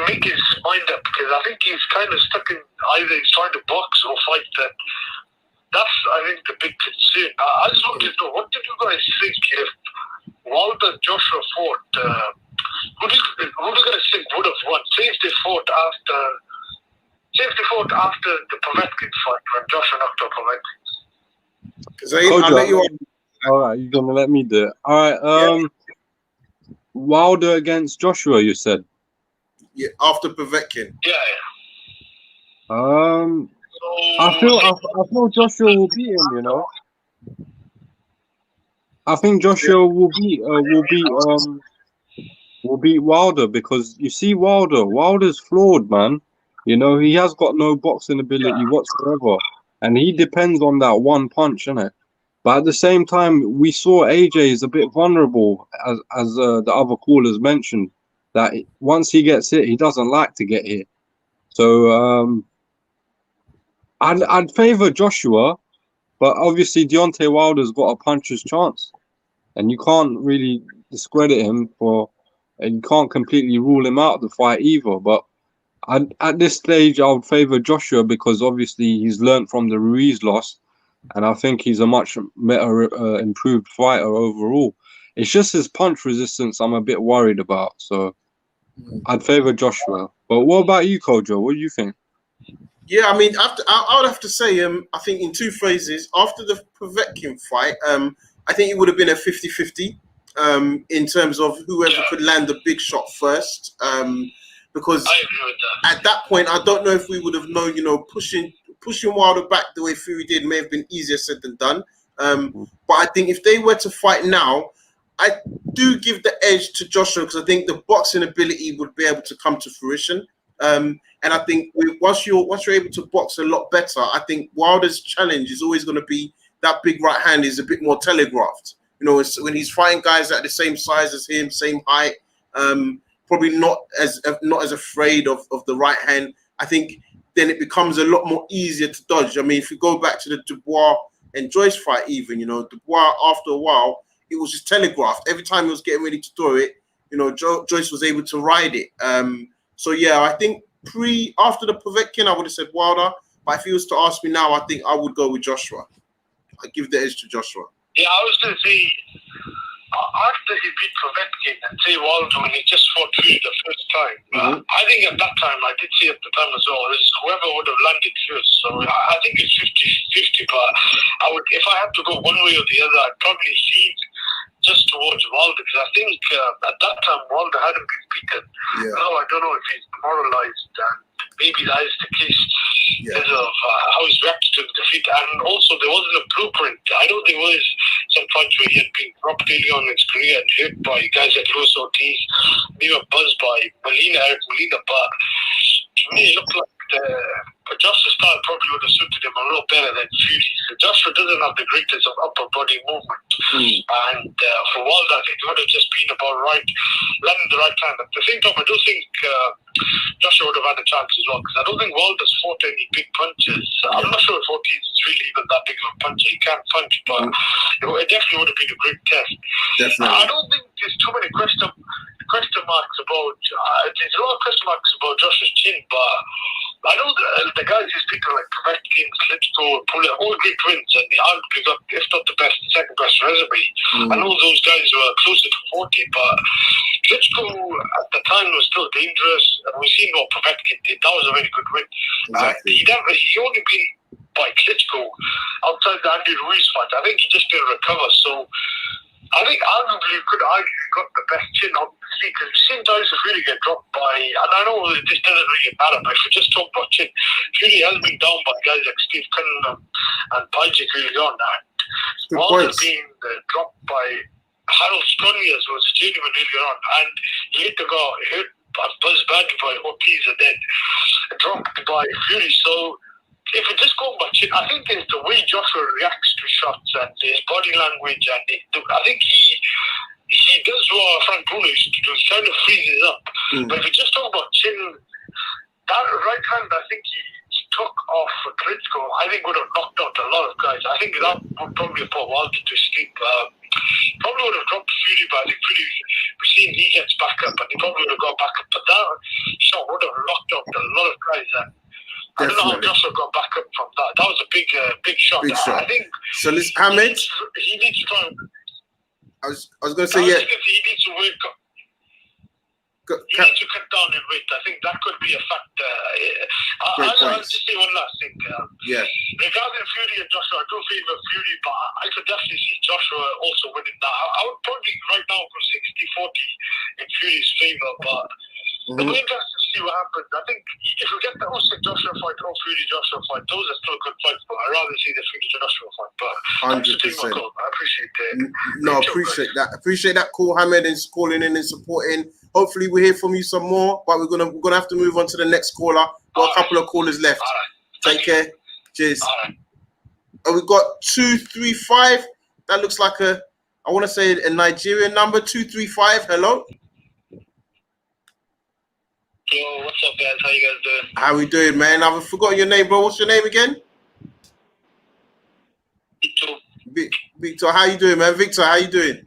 make his mind up, because I think he's kind of stuck in either he's trying to box or fight. That's, I think, the big concern. I just want to know, what did you guys think if Wilder Joshua fought? Who do you guys think would have won? Say if they fought after the Povetkin fight, when Joshua knocked out Povetkin. I'll let you on. All right, you're gonna let me do it. All right. Wilder against Joshua, you said. Yeah, after Povetkin. Yeah. I feel Joshua will beat him. You know. I think Joshua will beat Wilder, because you see Wilder's flawed, man. You know, he has got no boxing ability whatsoever, and he depends on that one punch, innit? But at the same time, we saw AJ is a bit vulnerable, as the other callers mentioned, that once he gets hit, he doesn't like to get hit. So I'd favor Joshua, but obviously Deontay Wilder's got a puncher's chance, and you can't really discredit him and you can't completely rule him out of the fight either. But at this stage, I would favor Joshua, because obviously he's learned from the Ruiz loss, and I think he's a much better improved fighter overall. It's just his punch resistance I'm a bit worried about. So I'd favor Joshua. But what about you, Kojo? What do you think? Yeah, I mean, I would have to say, I think in two phases, after the Povetkin fight, I think it would have been a 50-50 in terms of whoever could land the big shot first. Because I agree with that. At that point, I don't know if we would have known, pushing Wilder back the way Fury did may have been easier said than done. But I think if they were to fight now, I do give the edge to Joshua, because I think the boxing ability would be able to come to fruition. And I think once you're able to box a lot better, I think Wilder's challenge is always going to be that big right hand is a bit more telegraphed. When he's fighting guys at the same size as him, same height, probably not as afraid of the right hand. I think then it becomes a lot more easier to dodge. I mean, if you go back to the Dubois and Joyce fight, even Dubois, after a while, it was just telegraphed. Every time he was getting ready to throw it, Joyce was able to ride it. So yeah, I think after the Povetkin, I would have said Wilder. But if he was to ask me now, I think I would go with Joshua. I give the edge to Joshua. Yeah, I was going to say, after he beat Povetkin and say Wilder when he just fought Fury the first time, I think at that time, I did say at the time as well, is whoever would have landed first. So I think it's 50-50, but if I had to go one way or the other, I'd probably lean just towards Wilder, because I think at that time Wilder hadn't been beaten. Yeah. No, I don't know if he's demoralized, and maybe that is the case because of how he's reacted to the defeat. And also, there wasn't a blueprint. I know there was some fights where he had been dropped early on in his career and hit by guys like Luis Ortiz, maybe buzzed by Eric Molina, but to me it looked like Joshua style probably would have suited him a lot better than Fury. So Joshua doesn't have the greatest of upper body movement, and for Wilder, I think it would have just been about landing the right time. At the same time, I do think Joshua would have had a chance as well, because I don't think Wilder's fought any big punches. I'm not sure if Ortiz is really even that big of a puncher. He can't punch, but it definitely would have been a great test. Definitely. I don't think there's too many question marks about. There's a lot of question marks about Joshua's chin, but I know the guys he's beaten like Povetkin, Klitschko, Pulev, all great wins, and they arguably got, if not the best, the second best resume. I know those guys were closer to 40, but Klitschko at the time was still dangerous, and we've seen what Povetkin did. That was a very good win. Exactly. He only beat by Klitschko outside the Andy Ruiz fight. I think he just didn't recover. So I think arguably you could argue he got the best chin, obviously, because we've seen guys who really get dropped by, and I know this doesn't really matter, but if we just talk about chin, Fury has been down by guys like Steve Cunningham and Pajic early on. Wilder being dropped by Harold Sconias was a genuine earlier on, and he hit buzzed badly by Ortiz and then dropped by Fury. So if we just go by chin, I think it's the way Joshua reacts to shots and his body language, and I think he does what Frank Bruno used to do. He kind of freezes up. But if we just talk about chin, that right hand, I think he took off Klitschko, I think would have knocked out a lot of guys. I think that would probably have put Wilder to sleep. Probably would have dropped Fury, but I think Fury, we've seen he gets back up, and he probably would have got back up. But that shot would have knocked out a lot of guys. I don't know how Joshua got back up from that. That was a big shot. Big shot. I think. So this Ahmed. He needs to try. I was going to say, yeah. He needs to wake up. He needs to cut down in weight. I think that could be a factor. I'll just say one last thing. Regarding Fury and Joshua, I do favour Fury, but I could definitely see Joshua also winning that. I would probably right now go 60-40 in Fury's favour, but it'll be interesting to see what happens. I think if we get the Usyk Joshua fight or Fury Joshua fight, those are still good fights, but I'd rather see the Fury Joshua fight. But 100%. I appreciate it. No, appreciate that. Appreciate that call, Hamed, and calling in and supporting. Hopefully we hear from you some more, but we're gonna have to move on to the next caller. Got a couple of callers left. Take care. Cheers. And we've got 235. That looks like I want to say a Nigerian number. 235. Hello. Yo, what's up, guys? How you guys doing? How we doing, man? I've forgotten your name, bro. What's your name again? Victor. How you doing, man? Victor, how you doing?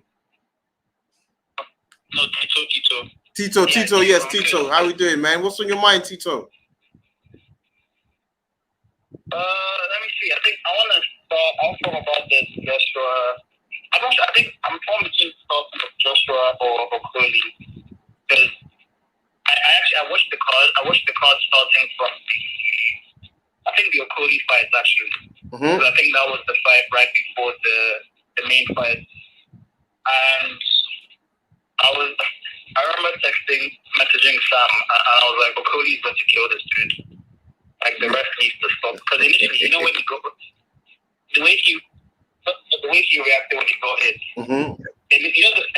No, Tito. Tito, yes, Tito. How we doing, man? What's on your mind, Tito? Let me see. I think I want to start. I'll talk about this Joshua. I think I'm torn between starting with Joshua or Okolie, because I watched the card. I watched the card starting from I think the Okolie fight actually. So I think that was the fight right before the main fight, and I remember messaging Sam, and I was like, Okolie's going to kill this dude. Like, the ref needs to stop. Because initially, you know, when he got, the way he reacted when he got hit.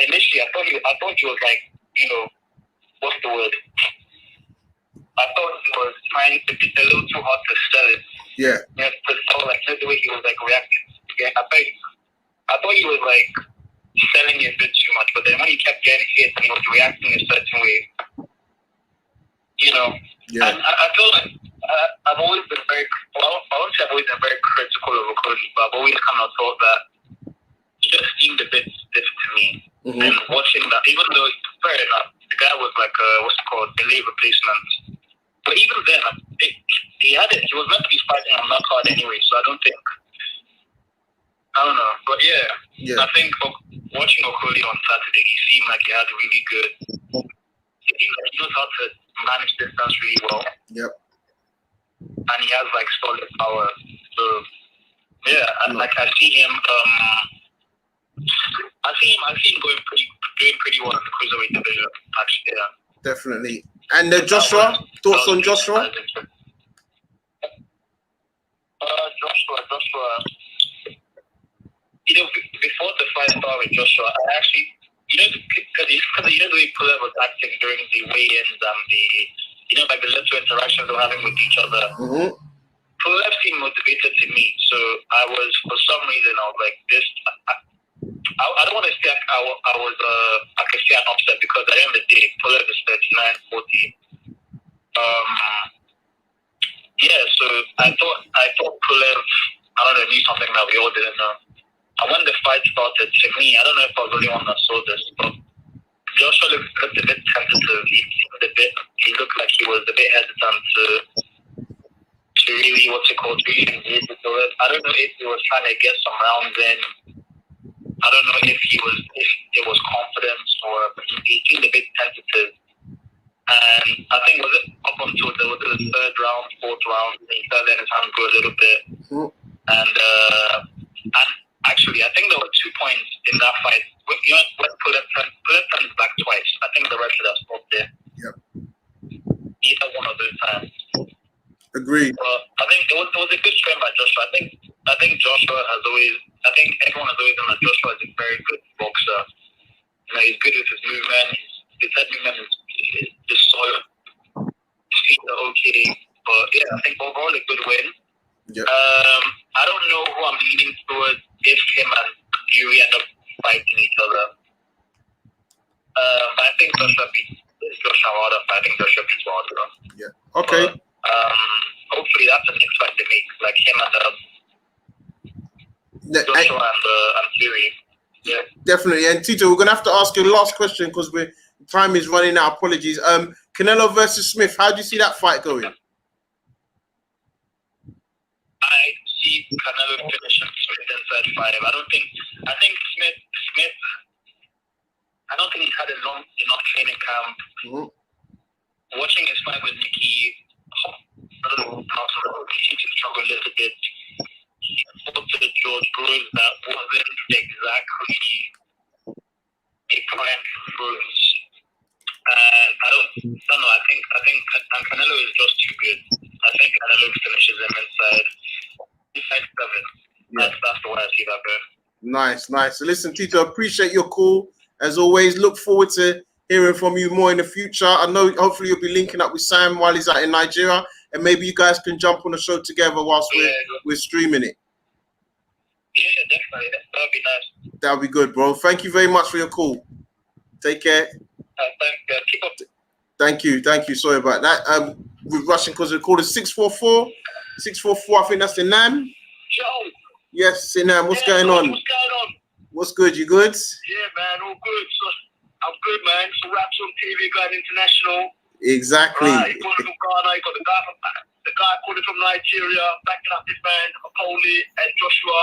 Initially, I thought he was like, you know, what's the word? I thought he was trying to be a little too hard to sell it. Yeah. Yeah, so like the way he was like reacting. Yeah, I thought he was like selling it a bit too much, but then when he kept getting hit and he was reacting a certain way, you know. Yeah. And I feel like I've always been very, well, I won't say I've always been very critical of Okolie, but I've always kind of thought that he just seemed a bit stiff to me. And watching that, even though fair enough, the guy was like a leg replacement. But even then, he was meant to be fighting on that card anyway, so I don't know. But yeah. I think watching Okolie on Saturday, he seemed like he had a really good, he seemed like he knows how to manage distance really well. Yep. And he has like solid power. So yeah, and like I see him doing pretty well in the cruiserweight division, actually, yeah. Definitely. And Joshua, thoughts on Joshua? Joshua, you know, before the fight started with Joshua, I actually, you know, because you know the way Pulev was acting during the weigh-ins and like the little interactions they were having with each other. Pulev seemed motivated to me, so I was, for some reason, I was like, this. I don't want to say I could say an upset, because at the end of the day, Pulev is 39-40. Yeah, so I thought Pulev, I don't know, knew something that we all didn't know. And when the fight started, to me, I don't know if I was the only one that saw this, but Joshua looked a bit tentative. He looked like he was a bit hesitant to really, really engage with Pulev. I don't know if he was trying to get some rounds in. I don't know if it was confidence, or he seemed a bit tentative. And I think up until the third round, fourth round, he felt letting his hand go a little bit. And actually, I think there were 2 points in that fight. When Pulev turned his back twice, I think the ref should have stopped there. Yep. Either one of those times. Agreed. But I think it was a good strength by Joshua. I think Joshua has always. I think everyone has always known that Joshua is a very good boxer. You know, he's good with his movement. His head movement is just solid. His feet are okay. But yeah, I think overall a good win. Yep. I don't know who I'm leaning towards if him and Fury end up fighting each other. But I think Joshua beats Wilder. I think Joshua beats Wilder. Yeah. Okay. hopefully that's the next fight they make, like him and Joshua and Fury. Yeah, definitely. And Tito, we're gonna have to ask you the last question because time is running out. Apologies. Canelo versus Smith. How do you see that fight going? I see Canelo finishing Smith inside 5. I think Smith. I don't think he's had a long enough training camp. Watching his fight with Nicky, I don't know how he seemed to struggle a little bit. He fought to the George Bruce that wasn't exactly a prime bruise. And I don't know. I think Canelo is just too good. I think Canelo finishes him inside 7. Yeah. That's the way I see that going. Nice. So listen, Tito, appreciate your call. As always, look forward to hearing from you more in the future. I know hopefully you'll be linking up with Sam while he's out in Nigeria, and maybe you guys can jump on the show together whilst we're streaming it. Yeah, definitely. That'd be nice. That'll be good, bro. Thank you very much for your call. Take care. Keep up. Thank you. Sorry about that. We're rushing because we're calling 644. 644, I think that's the NAM. Joe. Yes, Sinam, what's going on? What's going on? What's good? You good? Yeah, man, all good. So, I'm good, man. So Raps on TV going international. Exactly. Right, you got from Ghana, you got the guy calling from Nigeria, backing up his man, Okolie and Joshua.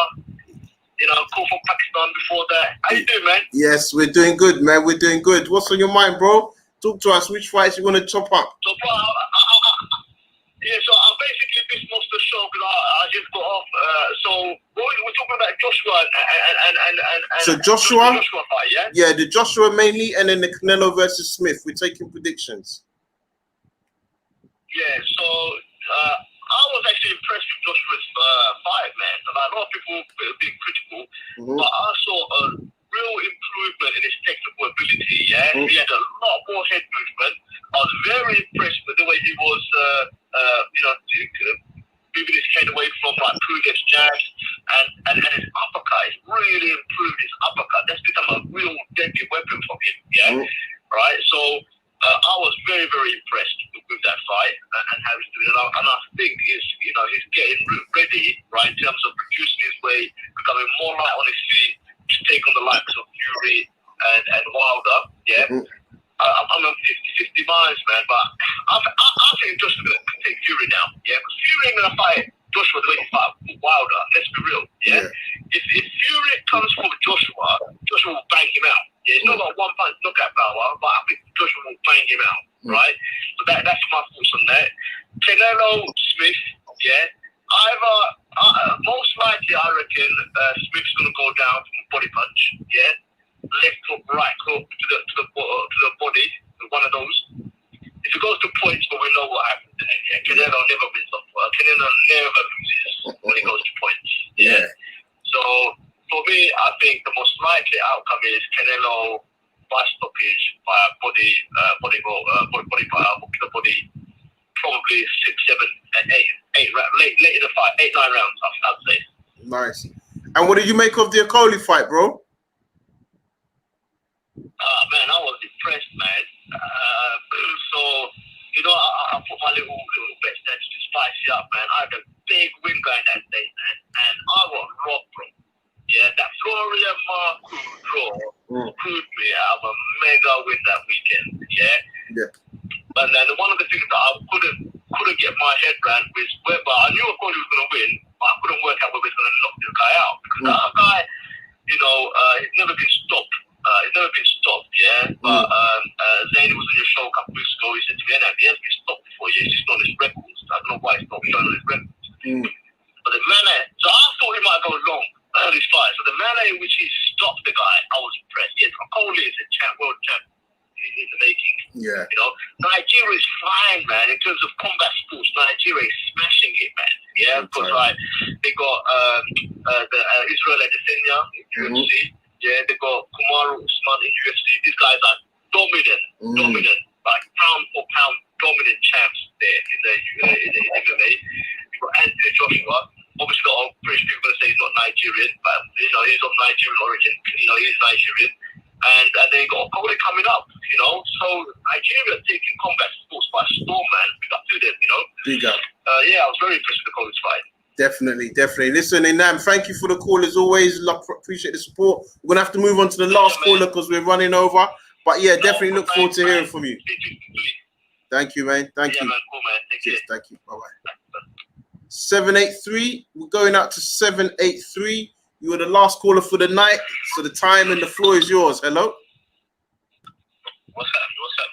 You know, call from Pakistan before that. How you doing, man? Yes, we're doing good, man. We're doing good. What's on your mind, bro? Talk to us. Which fights you want to chop up? So, so I basically missed most of the show because I just got off. So we're talking about Joshua and so Joshua, the Joshua fight, yeah? Yeah, the Joshua mainly, and then the Canelo versus Smith. We're taking predictions. Yeah, so I was actually impressed with Joshua's fight, man. And a lot of people were being critical, but I saw a real improvement in his technical ability. Yeah, he had a lot more head movement. I was very impressed with the way he was, moving his head away from like Pulev's jabs, and his uppercut. He's really improved his uppercut. That's become a real deadly weapon for him. Yeah, right. So I was very, very impressed with that fight and how he's doing it. And I think he's getting ready, right, in terms of reducing his weight, becoming more light on his feet to take on the likes of Fury and Wilder. Yeah. I'm on 50 miles, man, but I think Joshua's going to take Fury now, yeah? Because Fury ain't going to fight Joshua the way he fought Wilder, let's be real, yeah? If Fury comes for Joshua will bang him out, yeah? It's not about one punch knockout power, but I think Joshua will bang him out, right? So that's my thoughts on that. Canelo Smith, yeah? Most likely, I reckon Smith's going to go down from a body punch, yeah? Left hook, right hook to the body, one of those. If it goes to points, but we know what happens then. Yeah, Canelo never wins off. Canelo never loses when it goes to points. Yeah. So for me, I think the most likely outcome is Canelo by stoppage, by body power, hook to the body, probably 6, 7, and 8 late in the fight, 8, 9 rounds. I'd say. Nice. And what did you make of the Okolie fight, bro? Man, I was impressed, man. So, I put my little bets there to spice it up, man. I had a big win going that day, man. And I got robbed, bro. Yeah, that Florian Marco draw proved me out of a mega win that weekend, yeah? And then one of the things that I couldn't get my head around was whether I knew Okolie was going to win, but I couldn't work out whether he was going to knock this guy out. Because that guy, he's never been stopped. Yeah. But Zane was on your show a couple weeks ago. He said to me, he has been stopped before. Yeah, he's just on his records. I don't know why he's not showing on his records. But the manner, so I thought he might go long early fight. So the manner in which he stopped the guy, I was impressed. Yes, Okolie is a world champ in the making. Yeah. Nigeria is flying, man. In terms of combat sports, Nigeria is smashing it, man. Yeah, because they got the Israel Adesanya in UFC. Yeah, they got Kamaru Usman in UFC. These guys are dominant, like pound for pound dominant champs there in the MMA. You got Anthony Joshua. Obviously, a lot of British people going to say he's not Nigerian, but he's of Nigerian origin. He's Nigerian, and then you got Okolie coming up. So Nigeria taking combat sports by storm, man. Big up to them, Big up. yeah, I was very impressed with the college fight. Definitely, definitely. Listen, Inam, thank you for the call as always. Appreciate the support. We're gonna have to move on to the last caller because we're running over. But yeah, definitely look forward to hearing from you. Thank you, man. Thank you. Man, cool, man. Cheers. Thank you. Bye bye. 783. We're going out to 783. You were the last caller for the night, so the time and the floor is yours. Hello. What's up?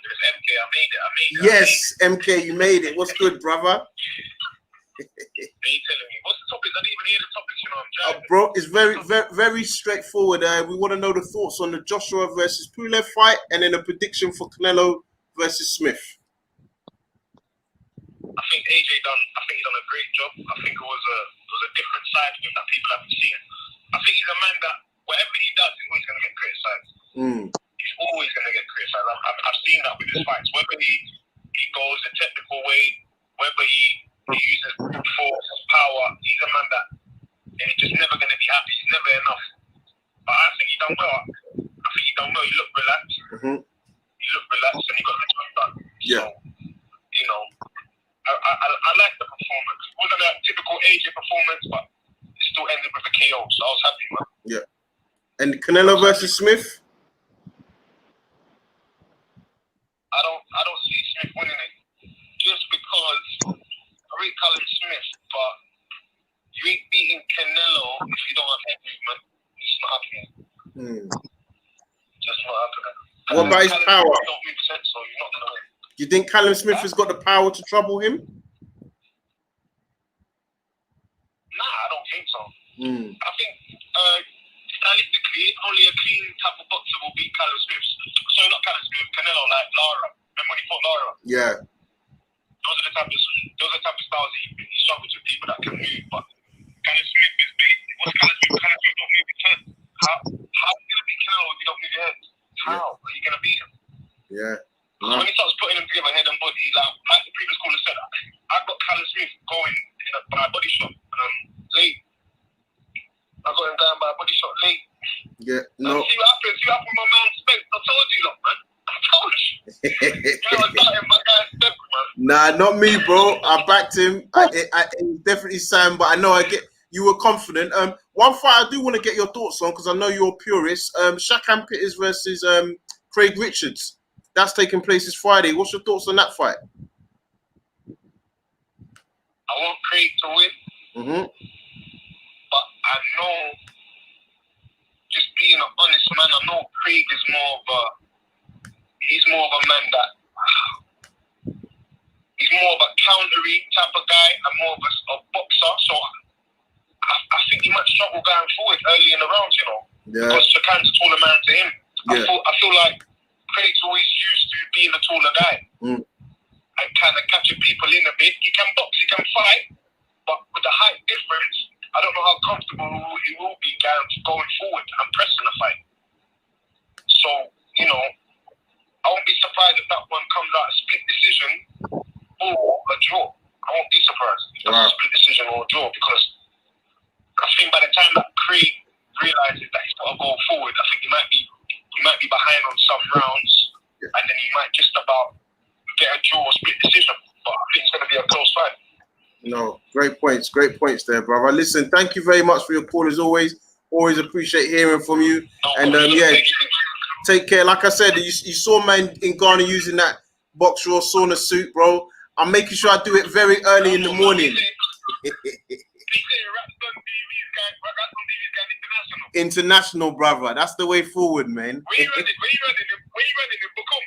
It's MK. I made it. Yes, MK, you made it. What's good, brother? Are you telling me? What's the topic? I didn't even hear the topics, you know. I'm driving. Bro, it's very straightforward. We want to know the thoughts on the Joshua versus Pulev fight and then a prediction for Canelo versus Smith. I think AJ he done a great job. I think it was a different side of him that people haven't seen. I think he's a man that whatever he does, he's always going to get criticized. He's always going to get criticized. I've seen that with his fights. Whether he goes the technical way, whether he uses force, power, he's a man that he's just never going to be happy. He's never enough. But I think he done well. He looked relaxed. He looked relaxed and he got the job done. Yeah. So, you know, I like the performance. It wasn't a typical AJ performance, but it still ended with a KO. So I was happy, man. Yeah. And Canelo versus Smith? I don't see Smith winning it. Just because I rate Canelo Smith, but you ain't beating Canelo if you don't have head movement. It's not happening. Just not happening. What about his power? Don't move sense, so you're not gonna win. Do you think Callum Smith has got the power to trouble him? Nah, I don't think so. I think stylistically, only a clean type of boxer will beat Callum Smith. Sorry, not Callum Smith, Canelo, like Lara. Remember when he fought Lara? Yeah. Those are the type of styles he struggles with, people that can move. But Callum Smith is big. What's Callum Smith? Callum Smith don't move his head. How are you gonna beat Canelo if you don't move your head? How are you gonna beat him? Yeah. When he starts putting them together, head and body, like the previous caller said, I got Callum Smith going by a body shot late. I got him down by a body shot late. Yeah. No. See what happened? See what happened with my man Spence? I told you, man. I told you. My guy Spence, man. Nah, not me, bro. I backed him. I definitely Sam, but I know you were confident. One fight I do want to get your thoughts on because I know you're a purist. Shakan Pitters versus Craig Richards. That's taking place this Friday. What's your thoughts on that fight? I want Craig to win. But I know, just being an honest man, I know Craig is he's more of a man that, he's more of a countery type of guy and more of a boxer. So I think he might struggle going forward early in the rounds, you know. Yeah. Because Shakan's a taller man to him. Yeah. I feel like Craig's always used to being a taller guy and kind of catching people in a bit. He can box, he can fight, but with the height difference, I don't know how comfortable he will be going forward and pressing the fight. So, you know, I won't be surprised if that one comes out a split decision or a draw. I won't be surprised if it's a split decision or a draw because I think by the time that Craig realizes that he's got to go forward, I think he might be behind on some rounds, and then he might just about get a draw or split decision. But I think it's going to be a close fight. No, great points there, brother. Listen, thank you very much for your call as always. Always appreciate hearing from you. Take care. Like I said, you saw man in Ghana using that box raw sauna suit, bro. I'm making sure I do it very early in the morning. International, brother. That's the way forward, man. Where you running in Bukum?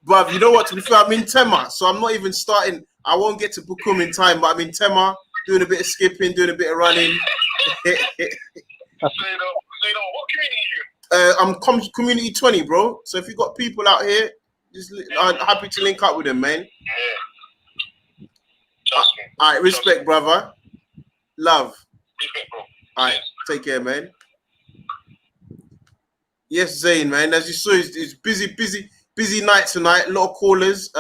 Bruv, you know what? To be fair, I'm in Tema, so I'm not even starting. I won't get to Bukum in time, but I'm in Tema, doing a bit of skipping, doing a bit of running. What community are you in? I'm community 20, bro. So if you got people out here, I'm happy to link up with them, man. Yeah. Trust me. All right, respect, brother. Love. Respect, bro. All right, take care, man. Yes, Zayn, man. As you saw, it's busy night tonight. A lot of callers.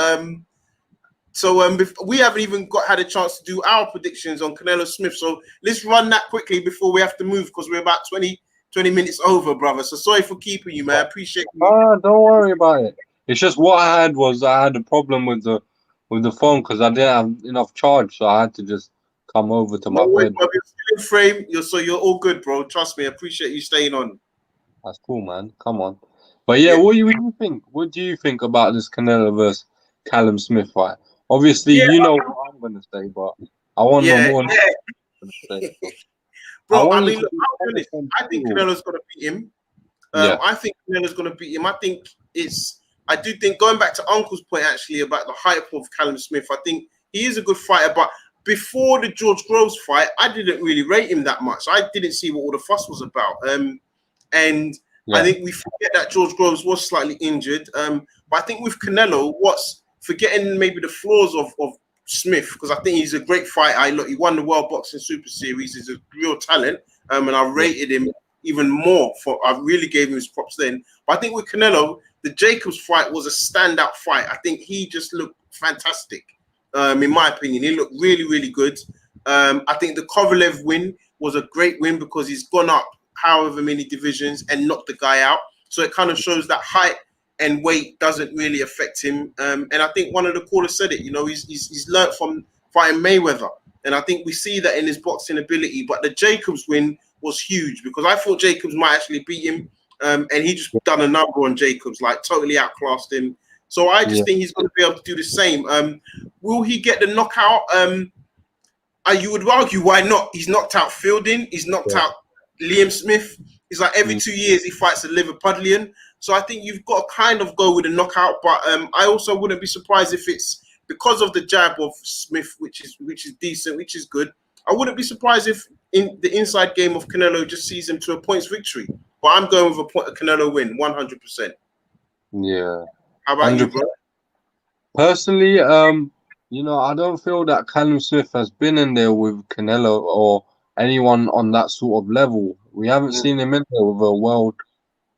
So we haven't even had a chance to do our predictions on Canelo Smith. So let's run that quickly before we have to move because we're about 20 minutes over, brother. So sorry for keeping you, man. I appreciate you. Don't worry about it. It's just what I had a problem with with the phone because I didn't have enough charge, so I had to just come over to my No way, bed. bro. You're still in frame. You're all good, bro. Trust me. I appreciate you staying on. That's cool, man. Come on. But yeah, Yeah. what do you think? What do you think about this Canelo versus Callum Smith fight? Obviously, Yeah. you know what I'm gonna say, but I want to know Yeah. more. Yeah. Gonna say. So I Bro, want I you mean, to look, be I'll be honest. honest and I think true. Canelo's going to beat him. Yeah. I think Canelo's going to beat him. I do think, going back to Uncle's point actually about the hype of Callum Smith, I think he is a good fighter. But before the George Groves fight, I didn't really rate him that much. I didn't see what all the fuss was about. And I Yeah. think we forget that George Groves was slightly injured. But I think with Canelo, what's forgetting maybe the flaws of Smith, because I think he's a great fighter. Look, he won the World Boxing Super Series. He's a real talent. And I rated him even more. I really gave him his props then. But I think with Canelo, the Jacobs fight was a standout fight. I think he just looked fantastic. In my opinion, he looked really, really good. I think the Kovalev win was a great win because he's gone up however many divisions and knocked the guy out. So it kind of shows that height and weight doesn't really affect him. And I think one of the callers said it. You know, he's learnt from fighting Mayweather, and I think we see that in his boxing ability. But the Jacobs win was huge because I thought Jacobs might actually beat him, and he just done a number on Jacobs, like totally outclassed him. So I just think he's going to be able to do the same. Will he get the knockout? You would argue why not? He's knocked out Fielding. He's knocked out Liam Smith. It's like every 2 years he fights a Liverpudlian. So I think you've got to kind of go with a knockout. But I also wouldn't be surprised if it's because of the jab of Smith, which is decent, which is good. I wouldn't be surprised if in the inside game of Canelo just sees him to a points victory. But I'm going with a Canelo win, 100%. Yeah. How about you, bro? Personally, I don't feel that Callum Smith has been in there with Canelo or anyone on that sort of level. We haven't seen him in there with a world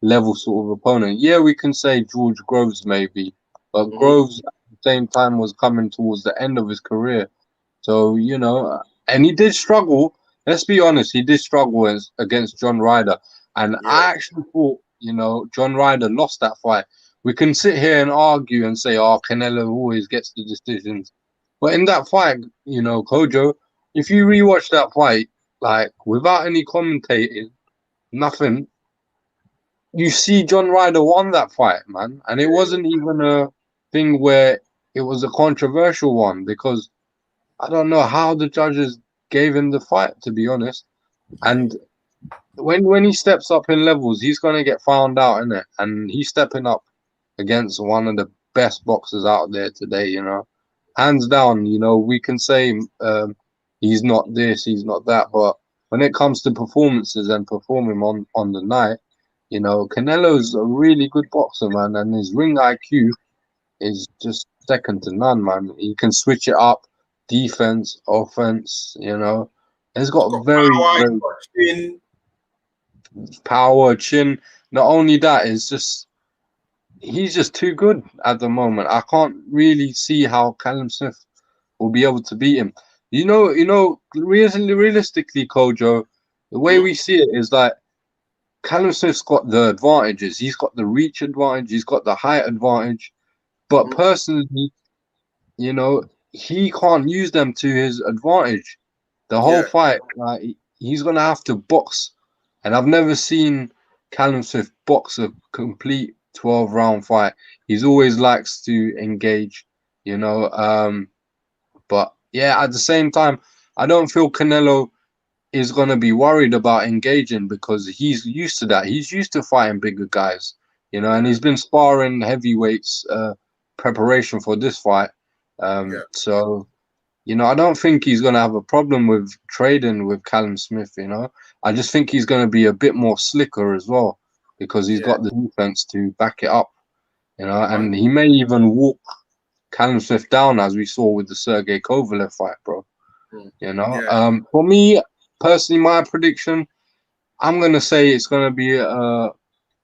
level sort of opponent. Yeah, we can say George Groves maybe, but Groves at the same time was coming towards the end of his career. So, and he did struggle. Let's be honest, he did struggle against John Ryder. And I actually thought, John Ryder lost that fight. We can sit here and argue and say, oh, Canelo always gets the decisions. But in that fight, Kojo, if you rewatch that fight, like without any commentating, nothing, you see John Ryder won that fight, man. And it wasn't even a thing where it was a controversial one because I don't know how the judges gave him the fight, to be honest. And when he steps up in levels, he's gonna get found out, innit? And he's stepping up against one of the best boxers out there today, hands down. We can say he's not this, he's not that, but when it comes to performances and performing on the night, Canelo's a really good boxer, man, and his ring IQ is just second to none, man. He can switch it up, defense, offense, He's got very, very power, chin. Not only that, he's just too good at the moment. I can't really see how Callum Smith will be able to beat him. Realistically, Kojo, the way we see it is like Callum Smith's got the advantages. He's got the reach advantage. He's got the height advantage. But personally, he can't use them to his advantage. The whole fight, like, he's gonna have to box, and I've never seen Callum Smith box a complete 12-round fight. He's always likes to engage, But yeah, at the same time, I don't feel Canelo is gonna be worried about engaging because he's used to that. He's used to fighting bigger guys, and he's been sparring heavyweights preparation for this fight. So, I don't think he's going to have a problem with trading with Callum Smith, I just think he's going to be a bit more slicker as well because he's got the defense to back it up, and he may even walk Callum Smith down as we saw with the Sergey Kovalev fight, bro. For me, personally, my prediction, I'm going to say it's going to be a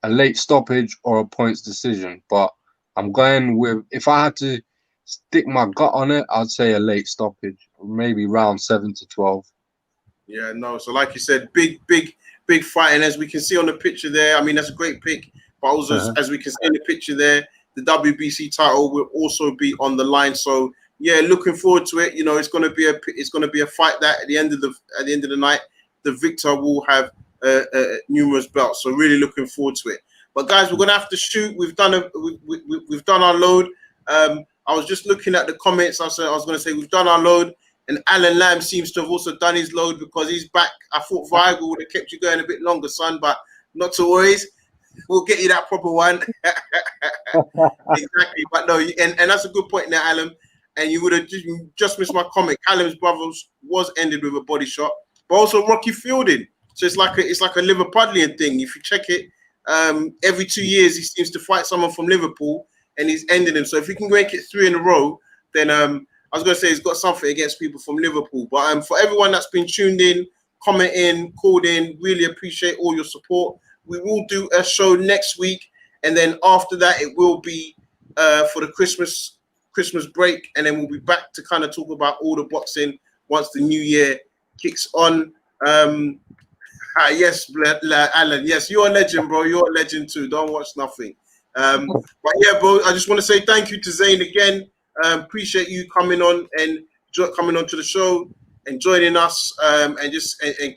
late stoppage or a points decision, but I'm going with, if I had to stick my gut on it, I'd say a late stoppage, maybe round 7 to 12. Yeah, no. So like you said, big fight, and as we can see on the picture there, I mean that's a great pick. But also, as we can see in the picture there, the WBC title will also be on the line. So yeah, looking forward to it. You know, it's gonna be a fight that at the end of the night, the victor will have numerous belts. So really looking forward to it. But guys, we're gonna have to shoot. We've done our load. I was just looking at the comments. I was gonna say we've done our load, and Alan Lamb seems to have also done his load because he's back. I thought Viagra would have kept you going a bit longer, son, but not to worry. We'll get you that proper one. Exactly. But no, and that's a good point there, Alan. And you would have just missed my comment. Callum's brother was ended with a body shot, but also Rocky Fielding. So it's like a Liverpudlian thing. If you check it, every 2 years he seems to fight someone from Liverpool, and he's ending him. So if he can make it 3 in a row, then I was going to say he's got something against people from Liverpool. But for everyone that's been tuned in, commenting, called in, really appreciate all your support. We will do a show next week, and then after that it will be for the Christmas break, and then we'll be back to kind of talk about all the boxing once the new year kicks on. Yes, Alan. Yes, you're a legend, bro. You're a legend too. Don't watch nothing. But yeah, bro. I just want to say thank you to Zane again. Appreciate you coming on to the show and joining us, and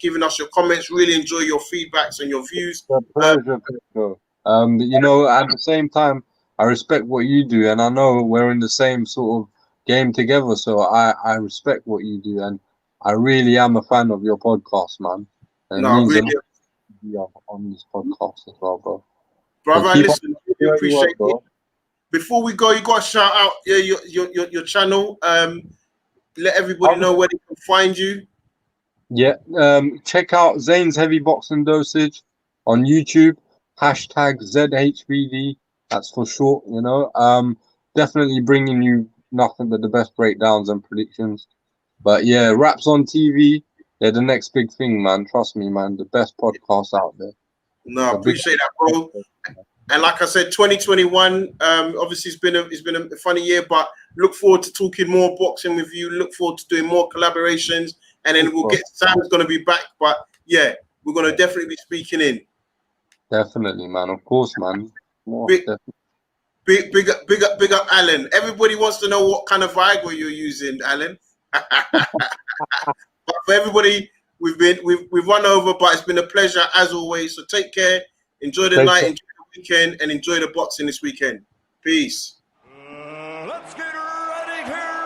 giving us your comments. Really enjoy your feedbacks and your views. It's a pleasure, Pedro. You know, at the same time, I respect what you do, and I know we're in the same sort of game together. So I respect what you do, and I really am a fan of your podcast, man. And No, it means really. a lot to be on this podcast as well, bro. Brother, listen, really appreciate work, it. bro. Before we go, you got to shout out your channel. Let everybody know where they can find you. Yeah, check out Zane's Heavy Boxing Dosage on YouTube. #ZHBD. That's for short, you know. Definitely bringing you nothing but the best breakdowns and predictions. But yeah, Raps on TV. They're the next big thing, man. Trust me, man. The best podcast out there. No, I appreciate that, bro. And like I said, 2021, obviously it's been a funny year, but look forward to talking more boxing with you. Look forward to doing more collaborations, and then Sam's going to be back. But yeah, we're going to definitely be speaking in. Definitely, man. Of course, man. Big up, Alan. Everybody wants to know what kind of Viagra you're using, Alan. But for everybody, we've run over, but it's been a pleasure as always. So take care, enjoy the night, enjoy the weekend, and enjoy the boxing this weekend. Peace. Let's get